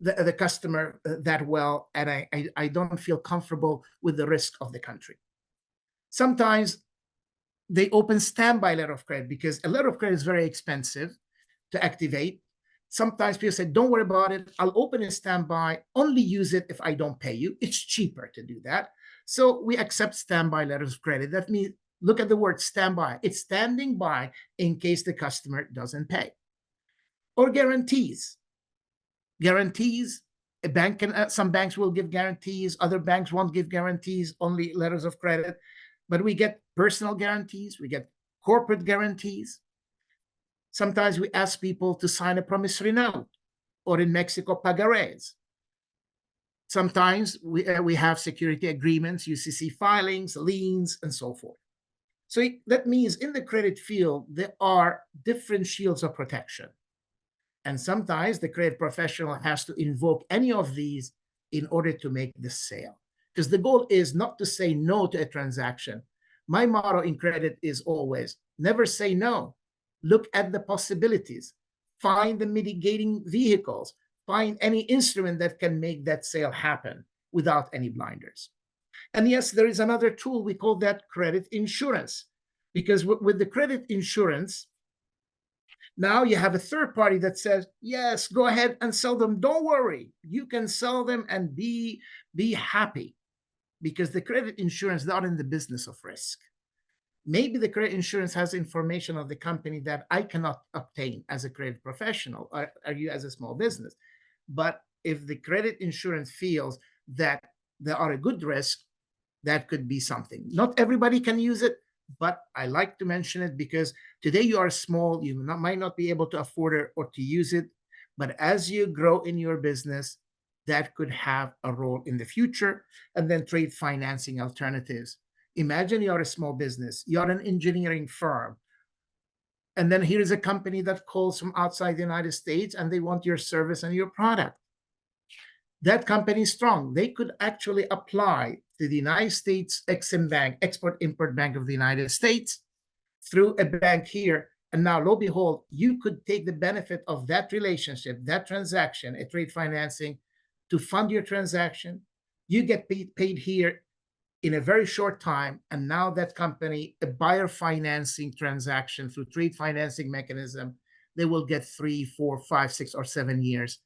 Speaker 1: the customer that well, and I don't feel comfortable with the risk of the country. Sometimes they open standby letter of credit because a letter of credit is very expensive to activate. Sometimes people say, don't worry about it. I'll open a standby, only use it if I don't pay you. It's cheaper to do that. So we accept standby letters of credit. That means, look at the word standby. It's standing by in case the customer doesn't pay. Or guarantees. Guarantees, a bank can, some banks will give guarantees, other banks won't give guarantees, only letters of credit. But we get personal guarantees, we get corporate guarantees. Sometimes we ask people to sign a promissory note, or in Mexico, pagarés. Sometimes we have security agreements, UCC filings, liens, and so forth. So that means in the credit field, there are different shields of protection. And sometimes the credit professional has to invoke any of these in order to make the sale. Because the goal is not to say no to a transaction. My motto in credit is always, never say no. Look at the possibilities. Find the mitigating vehicles. Find any instrument that can make that sale happen without any blinders. And yes, there is another tool, we call that credit insurance. Because with the credit insurance, now you have a third party that says, yes, go ahead and sell them. Don't worry. You can sell them and be happy, because the credit insurance is not in the business of risk. Maybe the credit insurance has information of the company that I cannot obtain as a credit professional, or you as a small business. But if the credit insurance feels that there are a good risk, that could be something. Not everybody can use it, but I like to mention it because today you are small, you might not be able to afford it or to use it. But as you grow in your business, that could have a role in the future. And then trade financing alternatives. Imagine you're a small business, you're an engineering firm, and then here's a company that calls from outside the United States and they want your service and your product. That company is strong. They could actually apply to the United States Exim Bank, Export-Import Bank of the United States, through a bank here. And now, lo and behold, you could take the benefit of that relationship, that transaction, a trade financing, to fund your transaction. You get paid here in a very short time. And now that company, a buyer financing transaction through trade financing mechanism, they will get 3, 4, 5, 6, or 7 years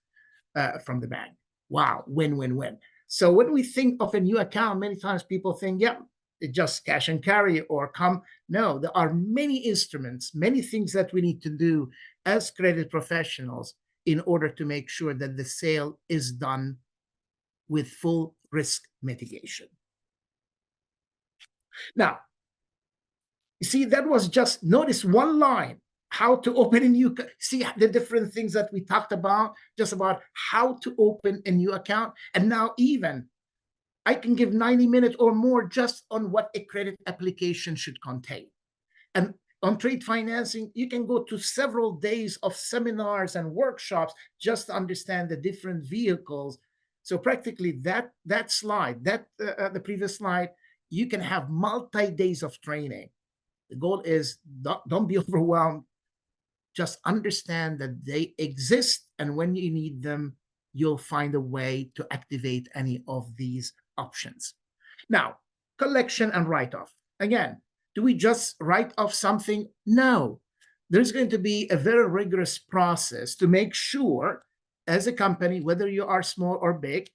Speaker 1: from the bank. Wow, win, win, win. So when we think of a new account, many times people think, yeah, it's just cash and carry or come. No, there are many instruments, many things that we need to do as credit professionals in order to make sure that the sale is done with full risk mitigation. Now, you see, that was just, notice one line, how to open a new, see the different things that we talked about, just about how to open a new account. And now even I can give 90 minutes or more just on what a credit application should contain. And on trade financing, you can go to several days of seminars and workshops just to understand the different vehicles. So practically that slide, the previous slide, you can have multi-days of training. The goal is don't be overwhelmed. Just understand that they exist, and when you need them, you'll find a way to activate any of these options. Now, collection and write-off. Again, do we just write off something? No. There's going to be a very rigorous process to make sure, as a company, whether you are small or big,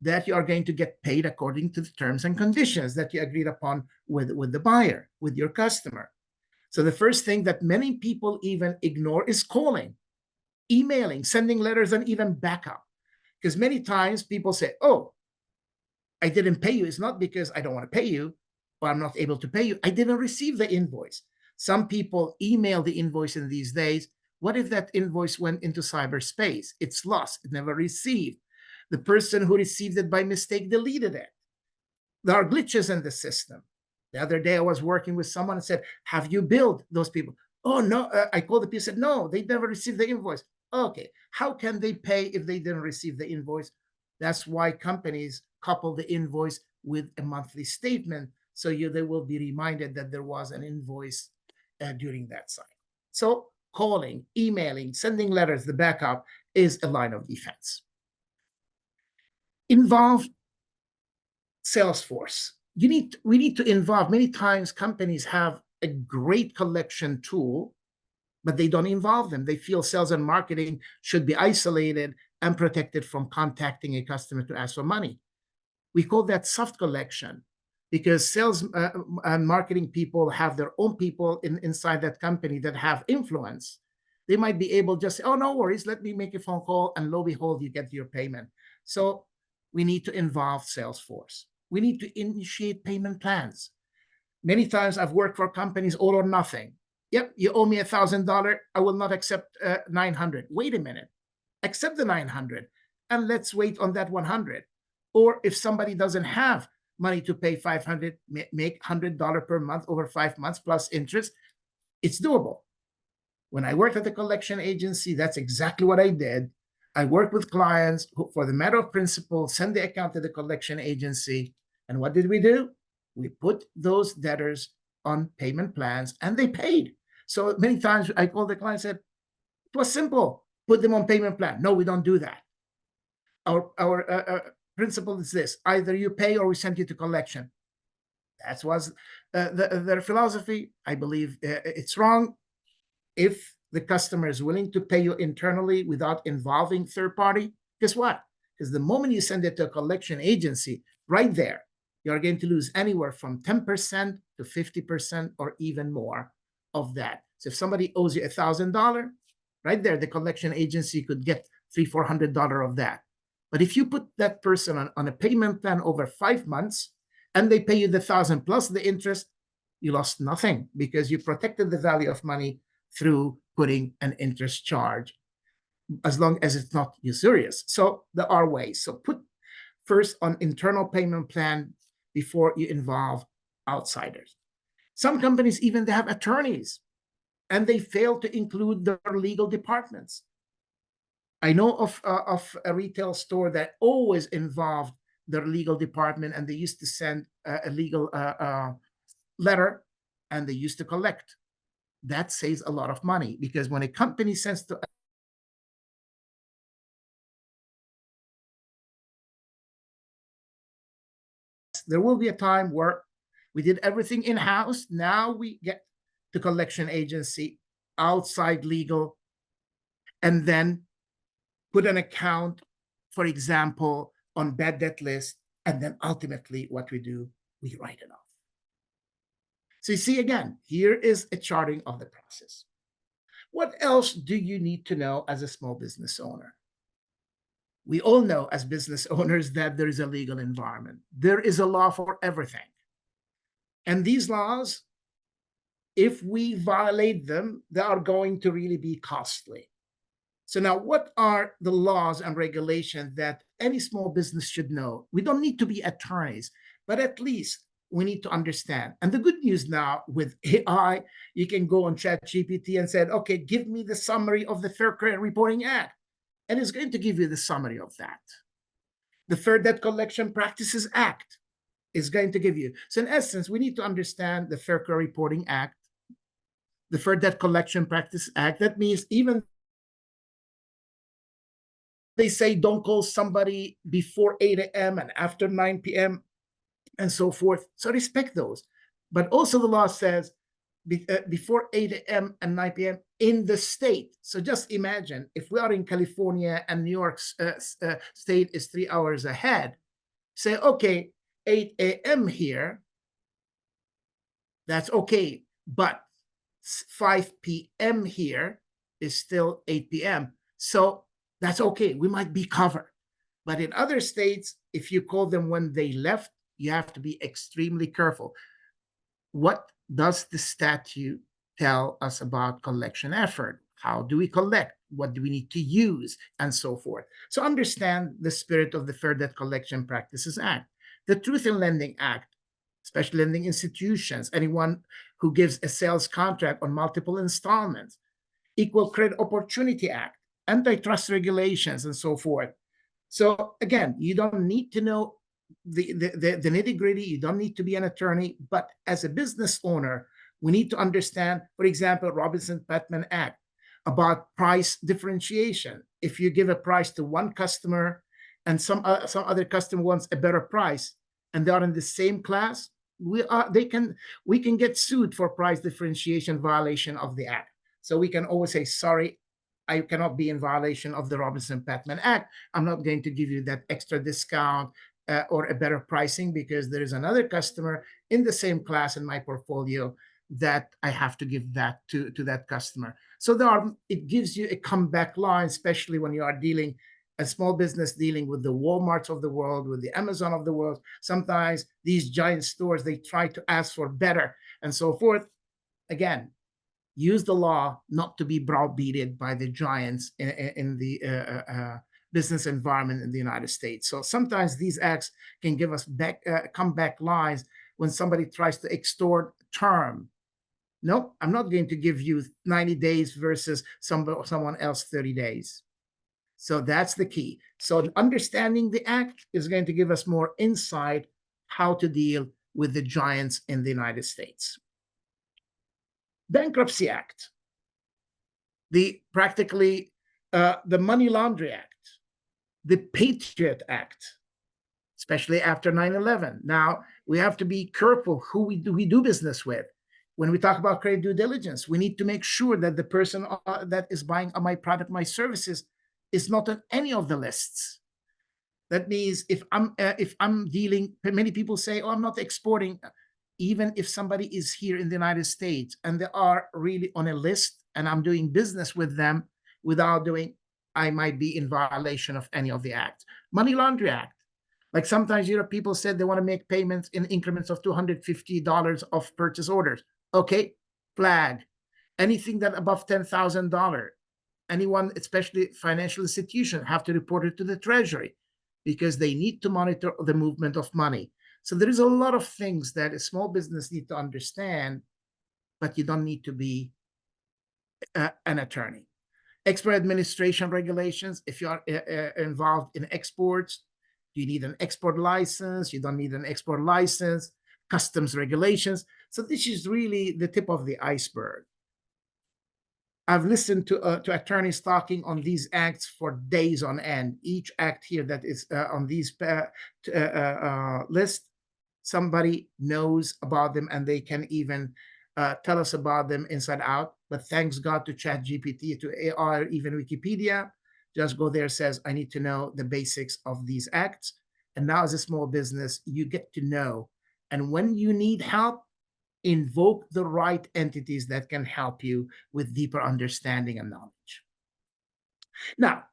Speaker 1: that you are going to get paid according to the terms and conditions that you agreed upon with the buyer, with your customer. So the first thing that many people even ignore is calling, emailing, sending letters, and even backup. Because many times people say, oh, I didn't pay you. It's not because I don't want to pay you or I'm not able to pay you. I didn't receive the invoice. Some people email the invoice in these days. What if that invoice went into cyberspace? It's lost. It never received. The person who received it by mistake deleted it. There are glitches in the system. The other day I was working with someone and said, have you billed those people? Oh, no. I called the people and said, no, they never received the invoice. Okay. How can they pay if they didn't receive the invoice? That's why companies couple the invoice with a monthly statement. So they will be reminded that there was an invoice during that cycle. So calling, emailing, sending letters, the backup is a line of defense. Involve Salesforce. We need to involve. Many times companies have a great collection tool, but they don't involve them. They feel sales and marketing should be isolated and protected from contacting a customer to ask for money. We call that soft collection, because sales and marketing people have their own people inside that company that have influence. They might be able to just say, oh, no worries, let me make a phone call, and lo and behold, you get your payment. So we need to involve Salesforce. We need to initiate payment plans. Many times I've worked for companies, all or nothing. Yep, you owe me $1,000. I will not accept 900. Wait a minute. Accept the 900 and let's wait on that 100. Or if somebody doesn't have money to pay 500, make $100 per month over 5 months plus interest, it's doable. When I worked at the collection agency, that's exactly what I did. I worked with clients who, for the matter of principle, send the account to the collection agency. And what did we do? We put those debtors on payment plans and they paid. So many times I called the client and said, it was simple, put them on payment plan. No, we don't do that. Our principle is this: either you pay or we send you to collection. That was their philosophy. I believe it's wrong. If the customer is willing to pay you internally without involving third party, guess what? Because the moment you send it to a collection agency, right there, you're going to lose anywhere from 10% to 50% or even more of that. So if somebody owes you $1,000, right there, the collection agency could get $300-400 of that. But if you put that person on a payment plan over 5 months and they pay you the 1,000 plus the interest, you lost nothing, because you protected the value of money through putting an interest charge, as long as it's not usurious. So there are ways. So put first on internal payment plan before you involve outsiders. Some companies even they have attorneys and they fail to include their legal departments. I know of a retail store that always involved their legal department, and they used to send a legal letter, and they used to collect. That saves a lot of money, because when a company sends to there will be a time where we did everything in-house. Now we get the collection agency, outside legal, and then put an account, for example, on bad debt list. And then ultimately what we do, we write it off. So you see, again, here is a charting of the process. What else do you need to know as a small business owner? We all know as business owners that there is a legal environment. There is a law for everything. And these laws, if we violate them, they are going to really be costly. So now, what are the laws and regulations that any small business should know? We don't need to be attorneys, but at least we need to understand. And the good news now with AI, you can go on ChatGPT and say, okay, give me the summary of the Fair Credit Reporting Act. And it's going to give you the summary of that. The Fair Debt Collection Practices Act is going to give you. So in essence, we need to understand the Fair Credit Reporting Act, the Fair Debt Collection Practice Act. That means even they say don't call somebody before 8 a.m. and after 9 p.m. and so forth. So respect those. But also the law says before 8 a.m. and 9 p.m. in the state. So just imagine if we are in California and New York state is 3 hours ahead. Say, okay, 8 a.m. here, that's okay. But 5 p.m. here is still 8 p.m. So that's okay. We might be covered. But in other states, if you call them when they left, you have to be extremely careful. What does the statute tell us about collection effort? How do we collect? What do we need to use? And so forth. So understand the spirit of the Fair Debt Collection Practices Act. The Truth in Lending Act, special lending institutions, anyone who gives a sales contract on multiple installments, Equal Credit Opportunity Act, antitrust regulations, and so forth. So again, you don't need to know the nitty-gritty. You don't need to be an attorney. But as a business owner, we need to understand, for example, Robinson-Patman Act about price differentiation. If you give a price to one customer and some other customer wants a better price, and they are in the same class, we can get sued for price differentiation violation of the act. So we can always say, sorry, I cannot be in violation of the Robinson-Patman Act. I'm not going to give you that extra discount or a better pricing because there is another customer in the same class in my portfolio that I have to give that to that customer. So it gives you a comeback line, especially when you are dealing a small business dealing with the Walmarts of the world, with the Amazon of the world. Sometimes these giant stores, they try to ask for better and so forth. Again, use the law not to be browbeated by the giants in the business environment in the United States. So sometimes these acts can give us comeback lines when somebody tries to extort term. No, I'm not going to give you 90 days versus someone else 30 days. So that's the key. So understanding the act is going to give us more insight how to deal with the giants in the United States. Bankruptcy Act, the Money Laundering Act, the Patriot Act, especially after 9/11. Now, we have to be careful who we do business with. When we talk about credit due diligence, we need to make sure that the person that is buying my product, my services, is not on any of the lists. That means if I'm dealing, many people say, "Oh, I'm not exporting." Even if somebody is here in the United States and they are really on a list, and I'm doing business with them without doing, I might be in violation of any of the acts. Money Laundering Act. Like sometimes people said they want to make payments in increments of $250 of purchase orders. Okay, flag. Anything that above $10,000, anyone, especially financial institution, have to report it to the Treasury because they need to monitor the movement of money. So there is a lot of things that a small business need to understand, but you don't need to be an attorney. Export administration regulations. If you are involved in exports, do you need an export license? You don't need an export license. Customs regulations. So this is really the tip of the iceberg. I've listened to attorneys talking on these acts for days on end. Each act here that is on these list, somebody knows about them and they can even tell us about them inside out. But thanks God to ChatGPT, to AI, or even Wikipedia. Just go there, says, I need to know the basics of these acts. And now as a small business, you get to know. And when you need help, invoke the right entities that can help you with deeper understanding and knowledge. Now,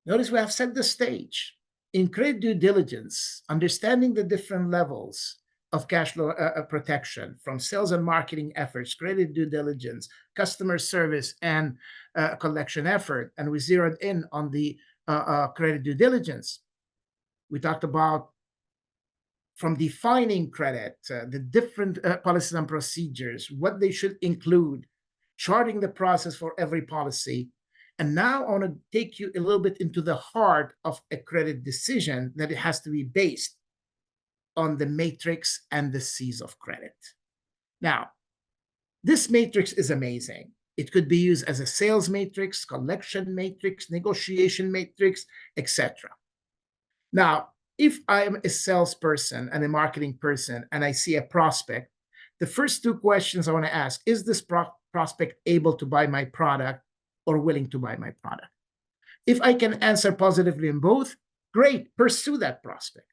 Speaker 1: notice we have set the stage. In credit due diligence, understanding the different levels of cash flow protection, from sales and marketing efforts, credit due diligence, customer service, and collection effort. And we zeroed in on the credit due diligence. We talked about from defining credit, the different policies and procedures, what they should include, charting the process for every policy. And now I want to take you a little bit into the heart of a credit decision, that it has to be based on the matrix and the C's of credit. Now, this matrix is amazing. It could be used as a sales matrix, collection matrix, negotiation matrix, etc. Now, if I'm a salesperson and a marketing person and I see a prospect, the first two questions I want to ask, is this prospect able to buy my product or willing to buy my product? If I can answer positively in both, great, pursue that prospect.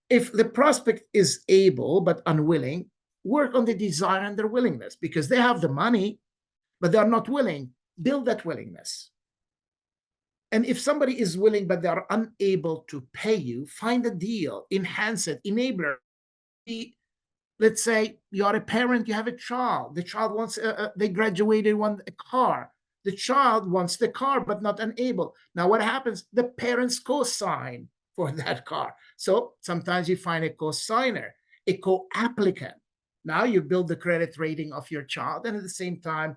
Speaker 1: If the prospect is able but unwilling, work on the desire and their willingness, because they have the money, but they're not willing. Build that willingness. And if somebody is willing, but they are unable to pay you, find a deal, enhance it, enabler. Let's say you are a parent, you have a child. The child wants, they graduated, want a car. The child wants the car, but not unable. Now what happens? The parents co-sign for that car. So sometimes you find a co-signer, a co-applicant. Now you build the credit rating of your child, and at the same time,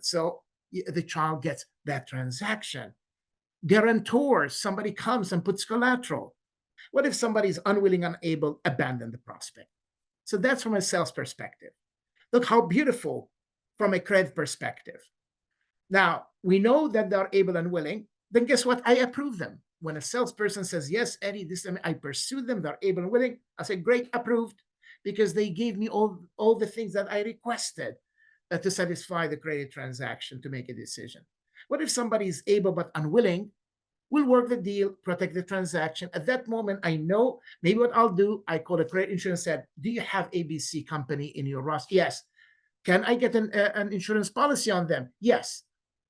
Speaker 1: so the child gets that transaction. Guarantors, somebody comes and puts collateral. What if somebody is unwilling, unable, abandon the prospect? So that's from a sales perspective. Look how beautiful from a credit perspective. Now, we know that they're able and willing, then guess what? I approve them. when a salesperson says, yes, Eddie, this time I pursue them, they're able and willing, I say, great, approved, because they gave me all the things that I requested to satisfy the credit transaction to make a decision. What if somebody is able but unwilling? We'll work the deal, protect the transaction. At that moment, I know maybe what I'll do, I call the credit insurance, said, do you have ABC company in your roster? Yes. Can I get an insurance policy on them? Yes.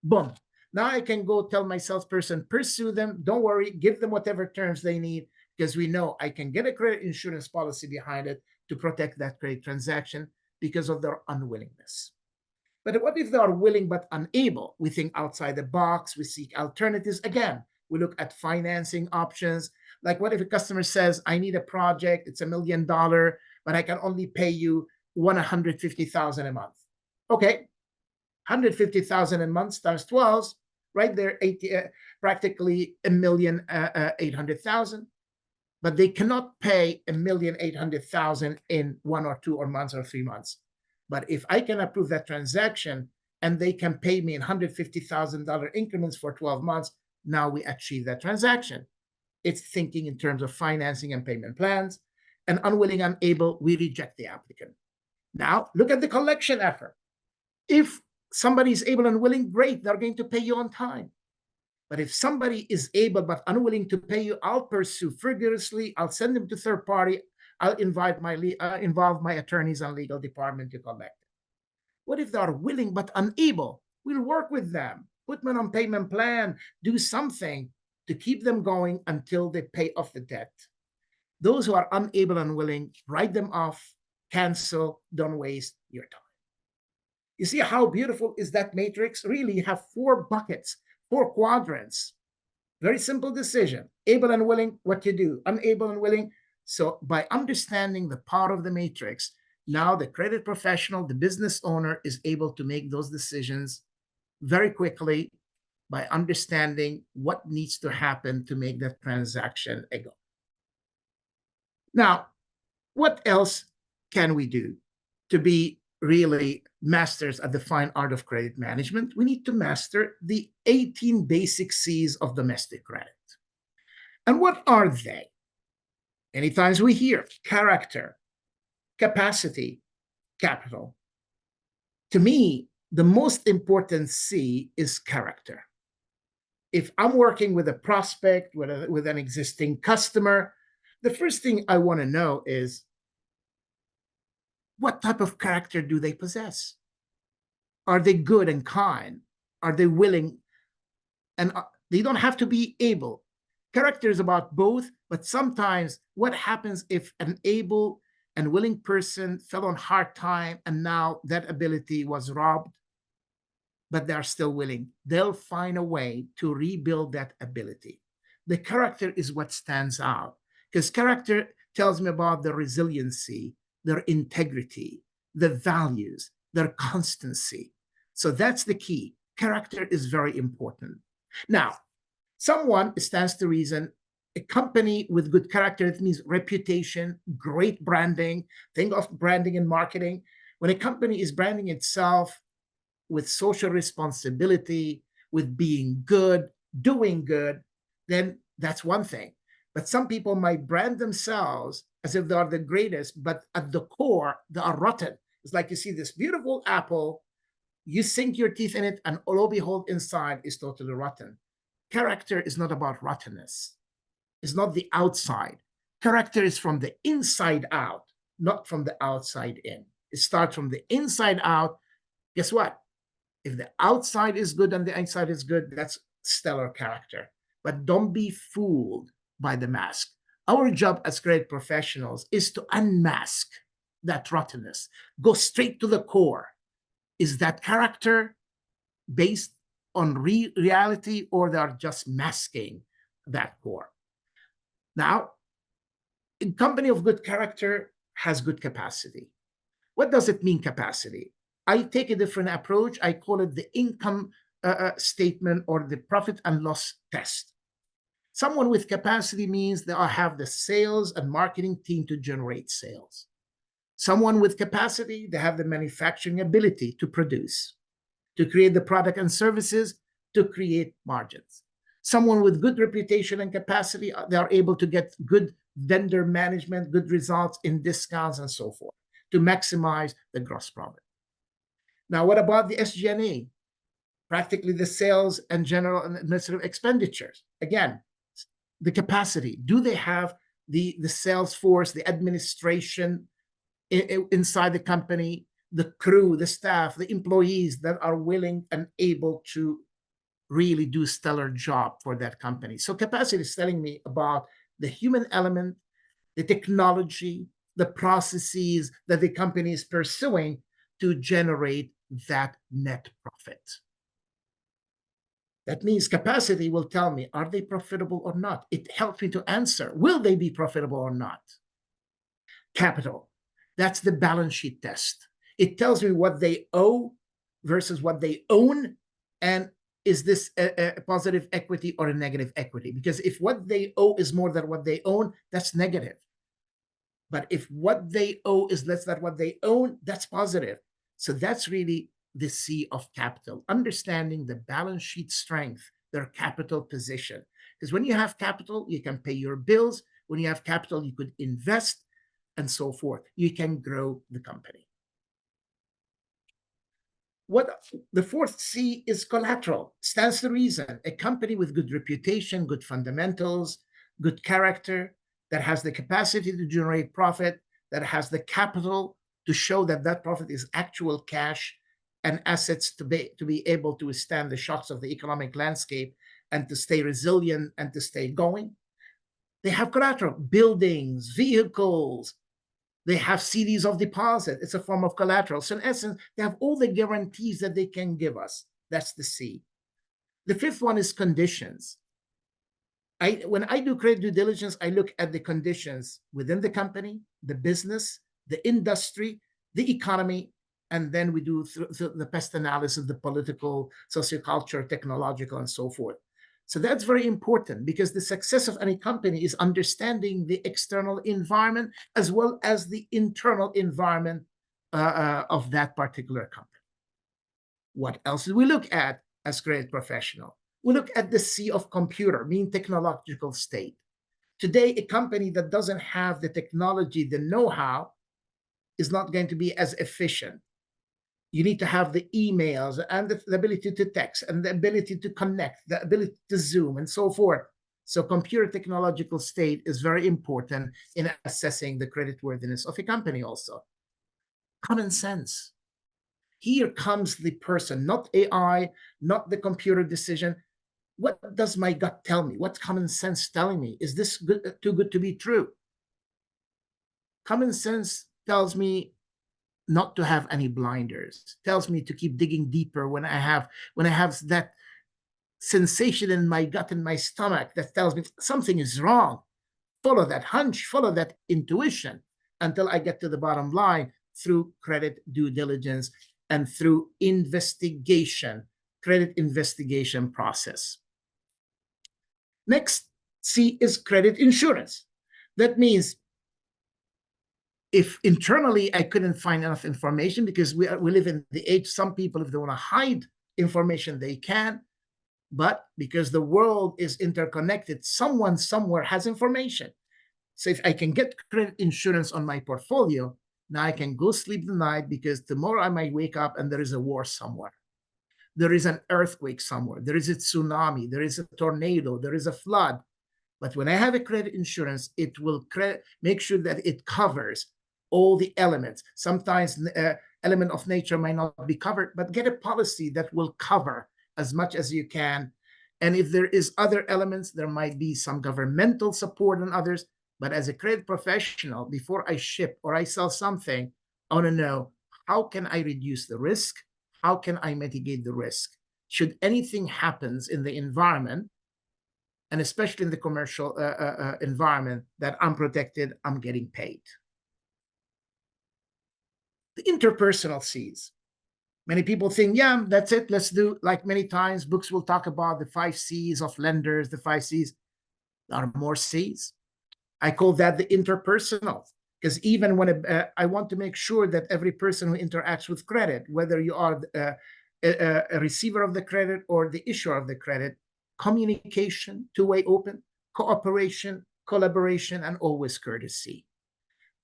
Speaker 1: Boom. Now I can go tell my salesperson, pursue them. Don't worry, give them whatever terms they need, because we know I can get a credit insurance policy behind it to protect that credit transaction because of their unwillingness. But what if they are willing but unable? We think outside the box, we seek alternatives. Again, we look at financing options. Like, what if a customer says, I need a project, it's $1 million, but I can only pay you $150,000 a month. Okay, 150,000 a month times 12, right there, practically 1,800,000. But they cannot pay 1,800,000 in 1 or 2 or months or 3 months. But if I can approve that transaction and they can pay me in $150,000 increments for 12 months, now we achieve that transaction. It's thinking in terms of financing and payment plans. And unwilling, unable, we reject the applicant. Now, look at the collection effort. If somebody is able and willing, great, they're going to pay you on time. But if somebody is able but unwilling to pay you, I'll pursue vigorously. I'll send them to third party. I'll involve my attorneys and legal department to collect it. What if they are willing but unable? We'll work with them, put them on payment plan, do something to keep them going until they pay off the debt. Those who are unable and willing, write them off, cancel, don't waste your time. You see how beautiful is that matrix? Really, you have 4 buckets, 4 quadrants. Very simple decision. Able and willing, what you do. Unable and willing. So by understanding the power of the matrix, now the credit professional, the business owner, is able to make those decisions very quickly by understanding what needs to happen to make that transaction a go. Now, what else can we do to be really masters at the fine art of credit management? We need to master the 18 basic C's of domestic credit. And what are they? Many times we hear character, capacity, capital. To me, the most important C is character. If I'm working with a prospect, with an existing customer, the first thing I want to know is, what type of character do they possess? Are they good and kind? Are they willing? And they don't have to be able. Character is about both, but sometimes what happens if an able and willing person fell on hard time and now that ability was robbed, but they're still willing? They'll find a way to rebuild that ability. The character is what stands out, because character tells me about the resiliency, their integrity, the values, their constancy. So that's the key. Character is very important. Now, someone, it stands to reason, a company with good character, it means reputation, great branding. Think of branding and marketing. When a company is branding itself with social responsibility, with being good, doing good, then that's one thing. But some people might brand themselves as if they are the greatest, but at the core, they are rotten. It's like you see this beautiful apple, you sink your teeth in it, and lo and behold, inside is totally rotten. Character is not about rottenness. It's not the outside. Character is from the inside out, not from the outside in. It starts from the inside out. Guess what? If the outside is good and the inside is good, that's stellar character. But don't be fooled by the mask. Our job as credit professionals is to unmask that rottenness. Go straight to the core. Is that character based on reality, or they are just masking that core? Now, a company of good character has good capacity. What does it mean, capacity? I take a different approach. I call it the income statement or the profit and loss test. Someone with capacity means they have the sales and marketing team to generate sales. Someone with capacity, they have the manufacturing ability to produce, to create the product and services, to create margins. Someone with good reputation and capacity, they are able to get good vendor management, good results in discounts and so forth to maximize the gross profit. Now, what about the SG&A? Practically the sales and general and administrative expenditures. Again, the capacity. Do they have the sales force, the administration inside the company, the crew, the staff, the employees that are willing and able to really do a stellar job for that company? So capacity is telling me about the human element, the technology, the processes that the company is pursuing to generate that net profit. That means capacity will tell me, are they profitable or not? It helps me to answer, will they be profitable or not? Capital, that's the balance sheet test. It tells me what they owe versus what they own, and is this a positive equity or a negative equity? Because if what they owe is more than what they own, that's negative. But if what they owe is less than what they own, that's positive. So that's really the C of capital, understanding the balance sheet strength, their capital position. Because when you have capital, you can pay your bills. When you have capital, you could invest and so forth. You can grow the company. What the fourth C is collateral. Stands to reason. A company with good reputation, good fundamentals, good character, that has the capacity to generate profit, that has the capital to show that that profit is actual cash and assets to be able to withstand the shocks of the economic landscape and to stay resilient and to stay going. They have collateral, buildings, vehicles. They have CDs of deposit. It's a form of collateral. So in essence, they have all the guarantees that they can give us. That's the C. The fifth one is conditions. When I do credit due diligence, I look at the conditions within the company, the business, the industry, the economy, and then we do the pest analysis, the political, sociocultural, technological, and so forth. So that's very important because the success of any company is understanding the external environment as well as the internal environment of that particular company. What else do we look at as credit professional? We look at the C of computer, mean technological state. Today, a company that doesn't have the technology, the know-how, is not going to be as efficient. You need to have the emails and the ability to text and the ability to connect, the ability to Zoom and so forth. So computer technological state is very important in assessing the creditworthiness of a company also. Common sense. Here comes the person, not AI, not the computer decision. What does my gut tell me? What's common sense telling me? Is this too good to be true? Common sense tells me not to have any blinders, tells me to keep digging deeper when I have that sensation in my gut and my stomach that tells me something is wrong. Follow that hunch, follow that intuition until I get to the bottom line through credit due diligence and through investigation, credit investigation process. Next C is credit insurance. That means if internally I couldn't find enough information, because we live in the age, some people, if they want to hide information, they can. But because the world is interconnected, someone somewhere has information. So if I can get credit insurance on my portfolio, now I can go sleep the night because tomorrow I might wake up and there is a war somewhere. There is an earthquake somewhere. There is a tsunami. There is a tornado. There is a flood. But when I have a credit insurance, it will make sure that it covers all the elements. Sometimes element of nature might not be covered, but get a policy that will cover as much as you can. And if there is other elements, there might be some governmental support and others. But as a credit professional, before I ship or I sell something, I want to know, how can I reduce the risk? How can I mitigate the risk? Should anything happens in the environment, and especially in the commercial environment, that I'm protected, I'm getting paid. The interpersonal C's. Many people think, yeah, that's it. Let's do, like many times books will talk about the 5 C's of lenders, the 5 C's. There are more C's. I call that the interpersonal, because even when I want to make sure that every person who interacts with credit, whether you are a receiver of the credit or the issuer of the credit, communication, two-way open, cooperation, collaboration, and always courtesy.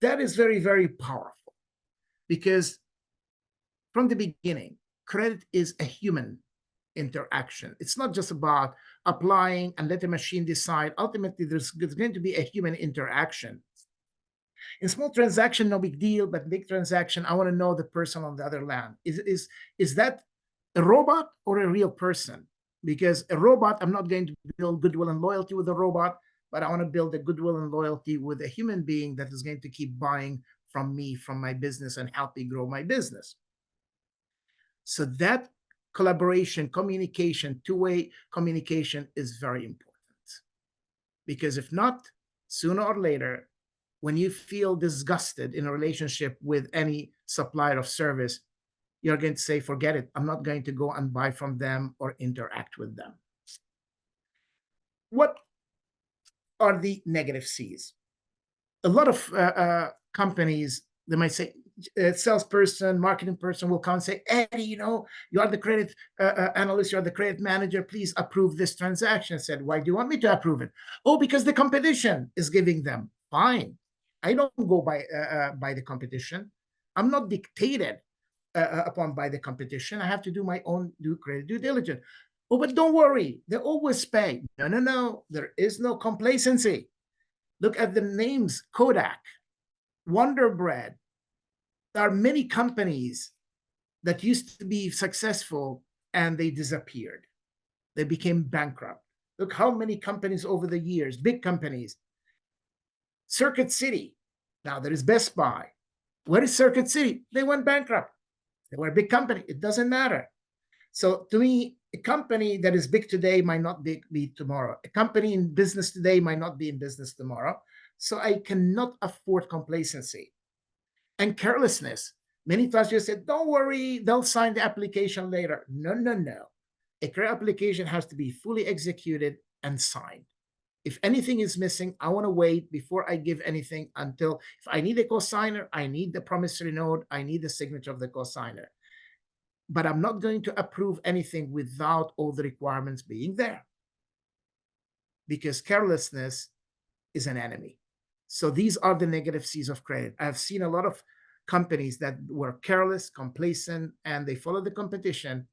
Speaker 1: That is very, very powerful because from the beginning, credit is a human interaction. It's not just about applying and let the machine decide. Ultimately, there's going to be a human interaction. In small transaction, no big deal, but big transaction, I want to know the person on the other land. Is that a robot or a real person? Because a robot, I'm not going to build goodwill and loyalty with a robot, but I want to build a goodwill and loyalty with a human being that is going to keep buying from me, from my business, and help me grow my business. So that collaboration, communication, two-way communication is very important. Because if not, sooner or later, when you feel disgusted in a relationship with any supplier of service, you're going to say, forget it. I'm not going to go and buy from them or interact with them. What are the negative C's? A lot of companies, they might say, salesperson, marketing person will come and say, Eddie, you are the credit analyst, you are the credit manager, please approve this transaction. I said, why do you want me to approve it? Oh, because the competition is giving them. Fine. I don't go by the competition. I'm not dictated upon by the competition. I have to do my own credit due diligence. Oh, but don't worry, they always pay. No. There is no complacency. Look at the names: Kodak, Wonder Bread. There are many companies that used to be successful and they disappeared. They became bankrupt. Look how many companies over the years, big companies. Circuit City. Now there is Best Buy. Where is Circuit City? They went bankrupt. They were a big company. It doesn't matter. So to me, a company that is big today might not be tomorrow. A company in business today might not be in business tomorrow. So I cannot afford complacency and carelessness. Many times you said, don't worry, they'll sign the application later. No. A credit application has to be fully executed and signed. If anything is missing, I want to wait before I give anything until, if I need a co-signer, I need the promissory note, I need the signature of the co-signer. But I'm not going to approve anything without all the requirements being there. Because carelessness is an enemy. So these are the negative C's of credit. I've seen a lot of companies that were careless, complacent, and they follow the competition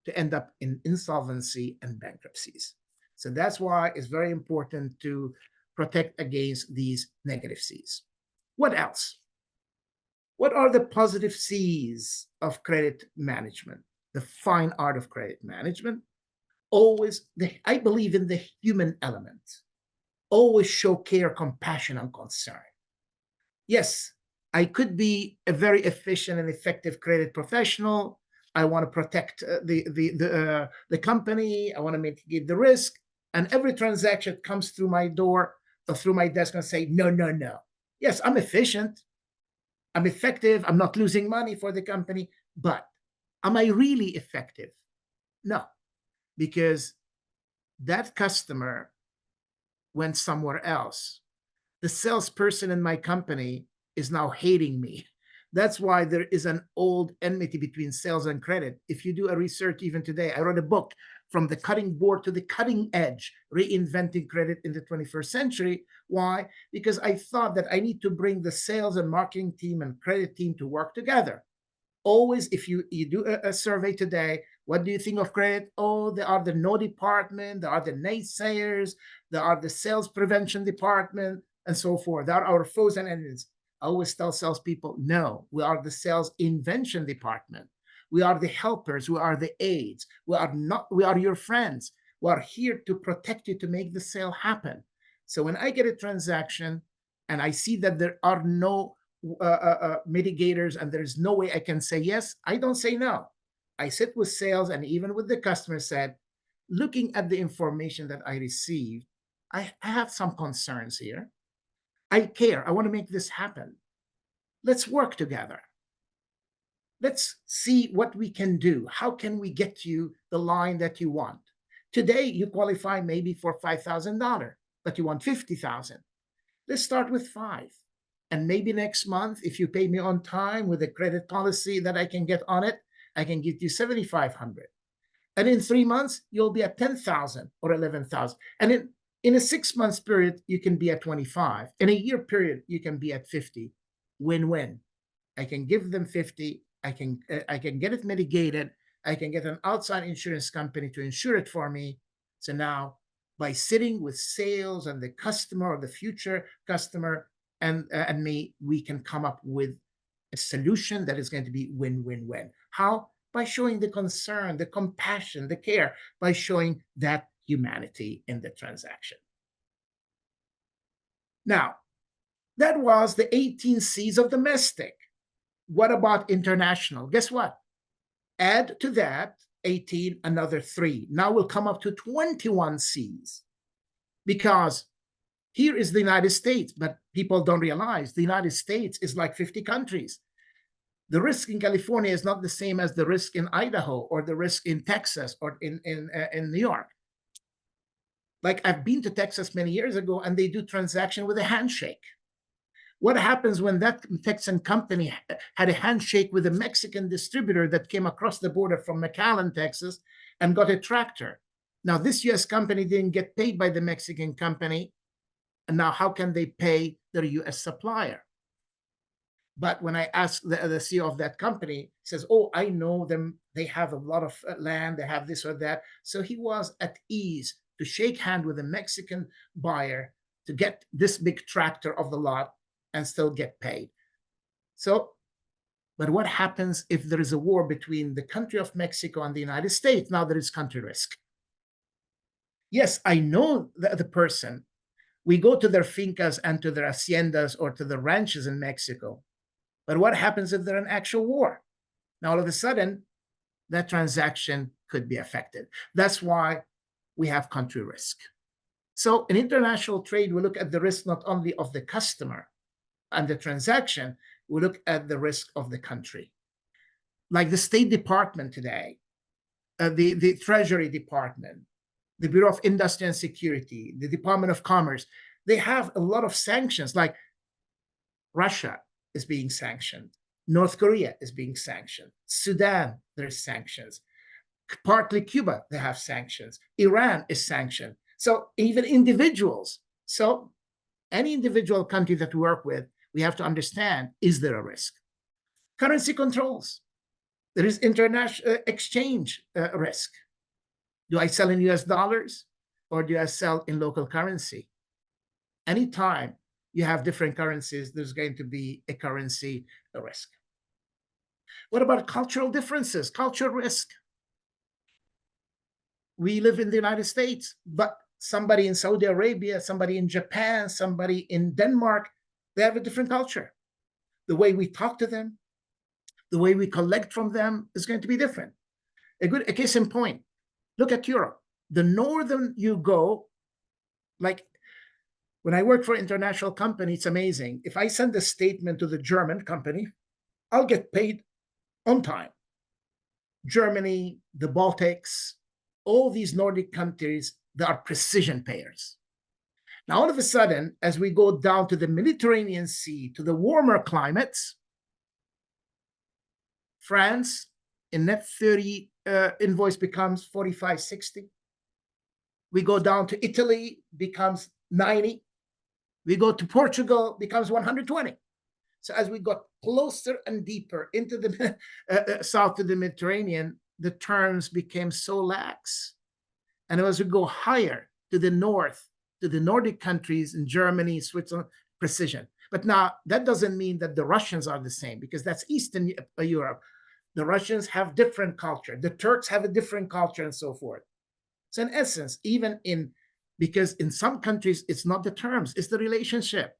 Speaker 1: to end up in insolvency and bankruptcies. So that's why it's very important to protect against these negative C's. What else? What are the positive C's of credit management? The fine art of credit management. Always, I believe in the human element. Always show care, compassion, and concern. Yes, I could be a very efficient and effective credit professional. I want to protect the company. I want to mitigate the risk. And every transaction comes through my door or through my desk and say, no. Yes, I'm efficient. I'm effective. I'm not losing money for the company. But am I really effective? No, because that customer went somewhere else. The salesperson in my company is now hating me. That's why there is an old enmity between sales and credit. If you do a research even today, I wrote a book, From the Cutting Board to the Cutting Edge, Reinventing Credit in the 21st Century. Why? Because I thought that I need to bring the sales and marketing team and credit team to work together. Always, if you do a survey today, what do you think of credit? Oh, there are the no department, there are the naysayers, there are the sales prevention department, and so forth. There are our foes and enemies. I always tell salespeople, no, we are the sales invention department. We are the helpers. We are the aides. We are your friends. We are here to protect you, to make the sale happen. So when I get a transaction and I see that there are no mitigators and there's no way I can say yes, I don't say no. I sit with sales and even with the customer, said, looking at the information that I received, I have some concerns here. I care. I want to make this happen. Let's work together. Let's see what we can do. How can we get you the line that you want? Today, you qualify maybe for $5,000, but you want $50,000. Let's start with 5. And maybe next month, if you pay me on time with a credit policy that I can get on it, I can give you $7,500. And in 3 months, you'll be at 10,000 or 11,000. And in a 6 month period, you can be at 25. In a year period, you can be at 50. Win-win. I can give them 50. I can get it mitigated. I can get an outside insurance company to insure it for me. So now, by sitting with sales and the customer or the future customer and me, we can come up with a solution that is going to be win-win-win. How? By showing the concern, the compassion, the care, by showing that humanity in the transaction. Now, that was the 18 C's of domestic. What about international? Guess what? Add to that 18, another 3. Now we'll come up to 21 C's. Because here is the United States, but people don't realize the United States is like 50 countries. The risk in California is not the same as the risk in Idaho or the risk in Texas or in New York. Like, I've been to Texas many years ago, and they do transaction with a handshake. What happens when that Texan company had a handshake with a Mexican distributor that came across the border from McAllen, Texas, and got a tractor? Now, this US company didn't get paid by the Mexican company, and now how can they pay their US supplier? But when I asked the CEO of that company, he says, oh, I know them. They have a lot of land. They have this or that. So he was at ease to shake hand with a Mexican buyer to get this big tractor of the lot and still get paid. So, but what happens if there is a war between the country of Mexico and the United States? Now there is country risk. Yes, I know the person. We go to their fincas and to their haciendas or to the ranches in Mexico. But what happens if there's an actual war? Now, all of a sudden, that transaction could be affected. That's why we have country risk. So in international trade, we look at the risk not only of the customer and the transaction, we look at the risk of the country. Like the State Department today, the Treasury Department, the Bureau of Industry and Security, the Department of Commerce, they have a lot of sanctions, like Russia is being sanctioned. North Korea is being sanctioned. Sudan, there's sanctions. Partly Cuba, they have sanctions. Iran is sanctioned. So even individuals. So any individual country that we work with, we have to understand, is there a risk? Currency controls. There is international exchange risk. Do I sell in US dollars or do I sell in local currency? Anytime you have different currencies, there's going to be a currency risk. What about cultural differences? Cultural risk. We live in the United States, but somebody in Saudi Arabia, somebody in Japan, somebody in Denmark, they have a different culture. The way we talk to them, the way we collect from them is going to be different. A case in point, look at Europe. The northern you go, like when I work for an international company, it's amazing. If I send a statement to the German company, I'll get paid on time. Germany, the Baltics, all these Nordic countries, they are precision payers. Now, all of a sudden, as we go down to the Mediterranean Sea, to the warmer climates, France, in net 30 invoice becomes 45, 60. We go down to Italy, becomes 90. We go to Portugal, becomes 120. So as we got closer and deeper into the south of the Mediterranean, the terms became so lax. And as we go higher to the north, to the Nordic countries in Germany, Switzerland, precision. But now that doesn't mean that the Russians are the same, because that's Eastern Europe. The Russians have different culture. The Turks have a different culture and so forth. So in essence, because in some countries, it's not the terms, it's the relationship.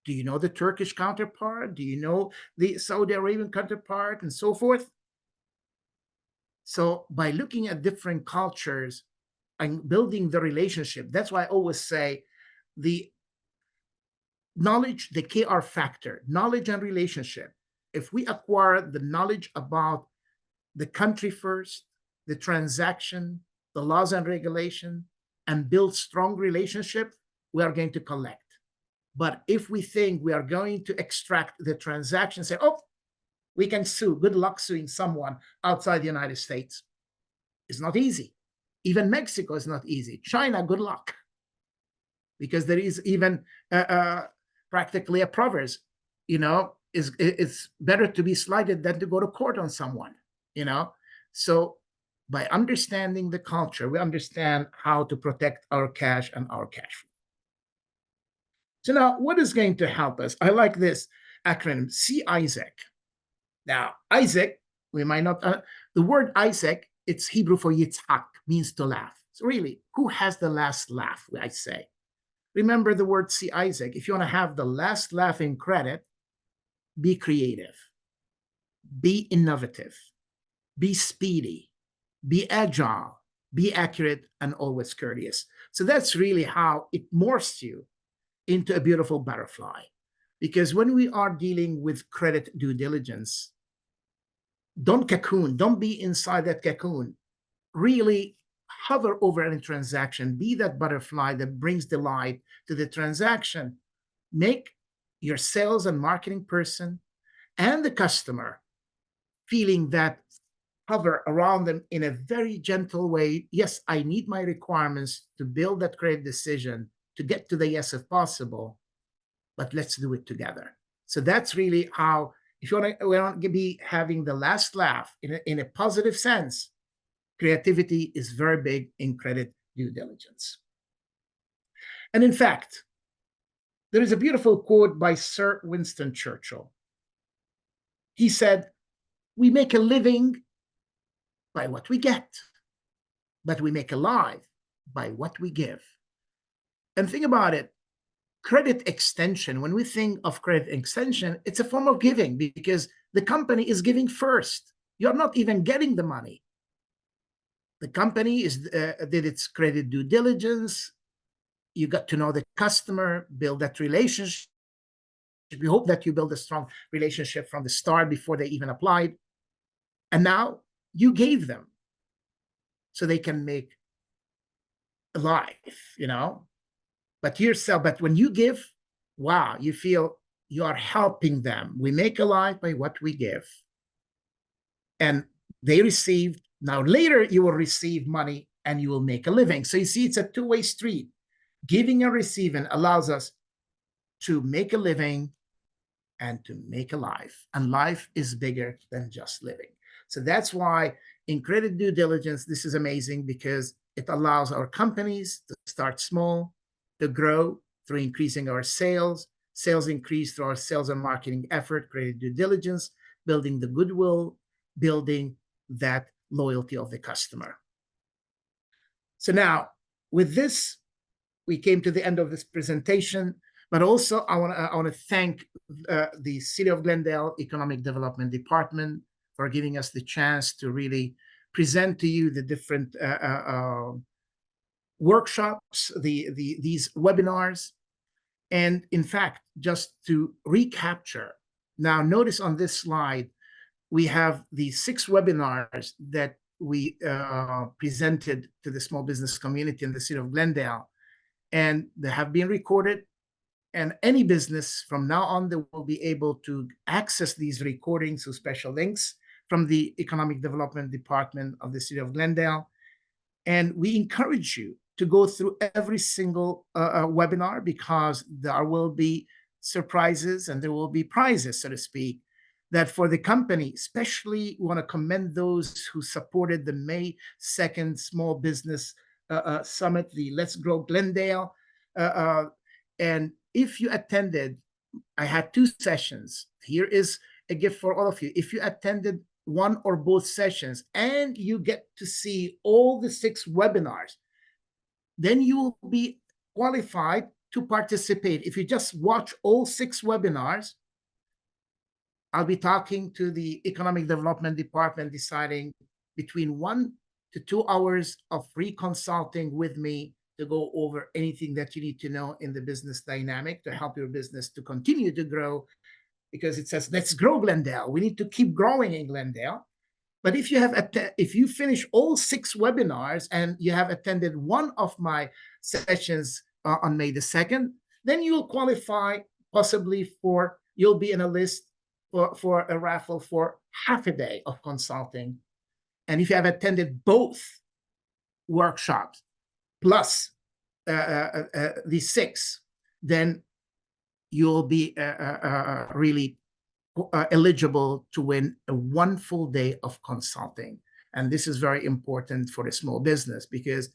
Speaker 1: Do you know the Turkish counterpart? Do you know the Saudi Arabian counterpart and so forth? So by looking at different cultures and building the relationship, that's why I always say the knowledge, the KR factor, knowledge and relationship. If we acquire the knowledge about the country first, the transaction, the laws and regulation, and build strong relationship, we are going to collect. But if we think we are going to extract the transaction, say, oh, we can sue, good luck suing someone outside the United States. is not easy. Even Mexico is not easy. China, good luck, because there is even practically a proverb, it's better to be slighted than to go to court on someone, So by understanding the culture, we understand how to protect our cash and our cash flow. So now, what is going to help us? I like this acronym, C Isaac. Now, Isaac, we might not, the word Isaac, it's Hebrew for Yitzhak, means to laugh. So really, who has the last laugh, I say? Remember the word C Isaac. If you want to have the last laugh in credit, be creative, be innovative, be speedy, be agile, be accurate, and always courteous. So that's really how it morphs you into a beautiful butterfly. Because when we are dealing with credit due diligence, don't cocoon, don't be inside that cocoon. Really hover over any transaction, be that butterfly that brings delight to the transaction. Make your sales and marketing person and the customer feeling that hover around them in a very gentle way. Yes, I need my requirements to build that credit decision to get to the yes if possible, but let's do it together. So that's really how, if you want to be having the last laugh in a positive sense, creativity is very big in credit due diligence. And in fact, there is a beautiful quote by Sir Winston Churchill. He said, "We make a living by what we get, but we make a life by what we give." And think about it, credit extension, when we think of credit extension, it's a form of giving because the company is giving first. You're not even getting the money. The company did its credit due diligence. You got to know the customer, build that relationship. We hope that you build a strong relationship from the start before they even applied. And now you gave them so they can make a life, But when you give, wow, you feel you are helping them. We make a life by what we give. And they received, now later you will receive money and you will make a living. So you see, it's a two-way street. Giving and receiving allows us to make a living and to make a life. And life is bigger than just living. So that's why in credit due diligence, this is amazing because it allows our companies to start small, to grow through increasing our sales increase through our sales and marketing effort, credit due diligence, building the goodwill, building that loyalty of the customer. So now, with this, we came to the end of this presentation, but also I want to thank the City of Glendale Economic Development Department for giving us the chance to really present to you the different workshops, these webinars. And in fact, just to recapture, now notice on this slide, we have the 6 webinars that we presented to the small business community in the City of Glendale, and they have been recorded. And any business from now on, they will be able to access these recordings through special links from the Economic Development Department of the City of Glendale. And we encourage you to go through every single webinar because there will be surprises and there will be prizes, so to speak, that for the company, especially we want to commend those who supported the May 2nd Small Business Summit, the Let's Grow Glendale. And if you attended, I had 2 sessions. Here is a gift for all of you. If you attended one or both sessions and you get to see all the 6 webinars, then you will be qualified to participate. If you just watch all 6 webinars, I'll be talking to the Economic Development Department, deciding between 1 to 2 hours of free consulting with me to go over anything that you need to know in the business dynamic to help your business to continue to grow, because it says, let's grow Glendale. We need to keep growing in Glendale. But if you finish all 6 webinars and you have attended one of my sessions on May the 2nd, then you'll qualify possibly you'll be in a list for a raffle for half a day of consulting. And if you have attended both workshops plus these 6, then you'll be really eligible to win a 1 full day of consulting. And this is very important for a small business, because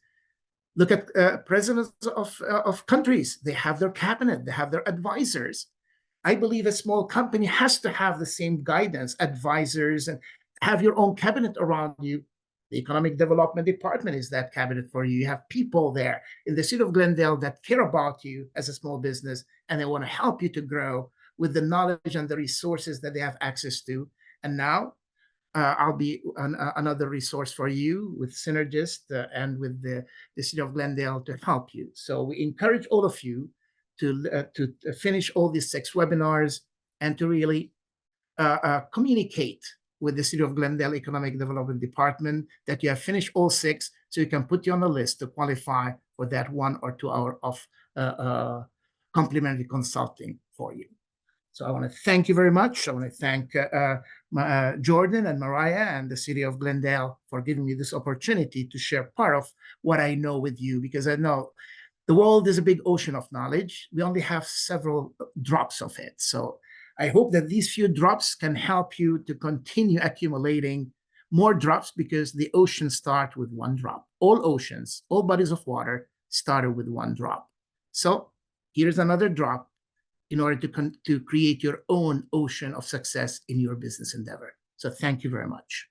Speaker 1: look at presidents of countries. They have their cabinet, they have their advisors. I believe a small company has to have the same guidance, advisors, and have your own cabinet around you. The Economic Development Department is that cabinet for you. You have people there in the city of Glendale that care about you as a small business, and they want to help you to grow with the knowledge and the resources that they have access to. And now I'll be another resource for you with Synergist and with the city of Glendale to help you. So we encourage all of you to finish all these 6 webinars and to really communicate with the City of Glendale Economic Development Department that you have finished all 6, so you can put you on the list to qualify for that 1 or 2 hour of complimentary consulting for you. So I want to thank you very much. I want to thank Jordan and Mariah and the City of Glendale for giving me this opportunity to share part of what I know with you, because I know the world is a big ocean of knowledge. We only have several drops of it. So I hope that these few drops can help you to continue accumulating more drops, because the oceans start with 1 drop. All oceans, all bodies of water started with 1 drop. So here's another drop in order to create your own ocean of success in your business endeavor. So thank you very much.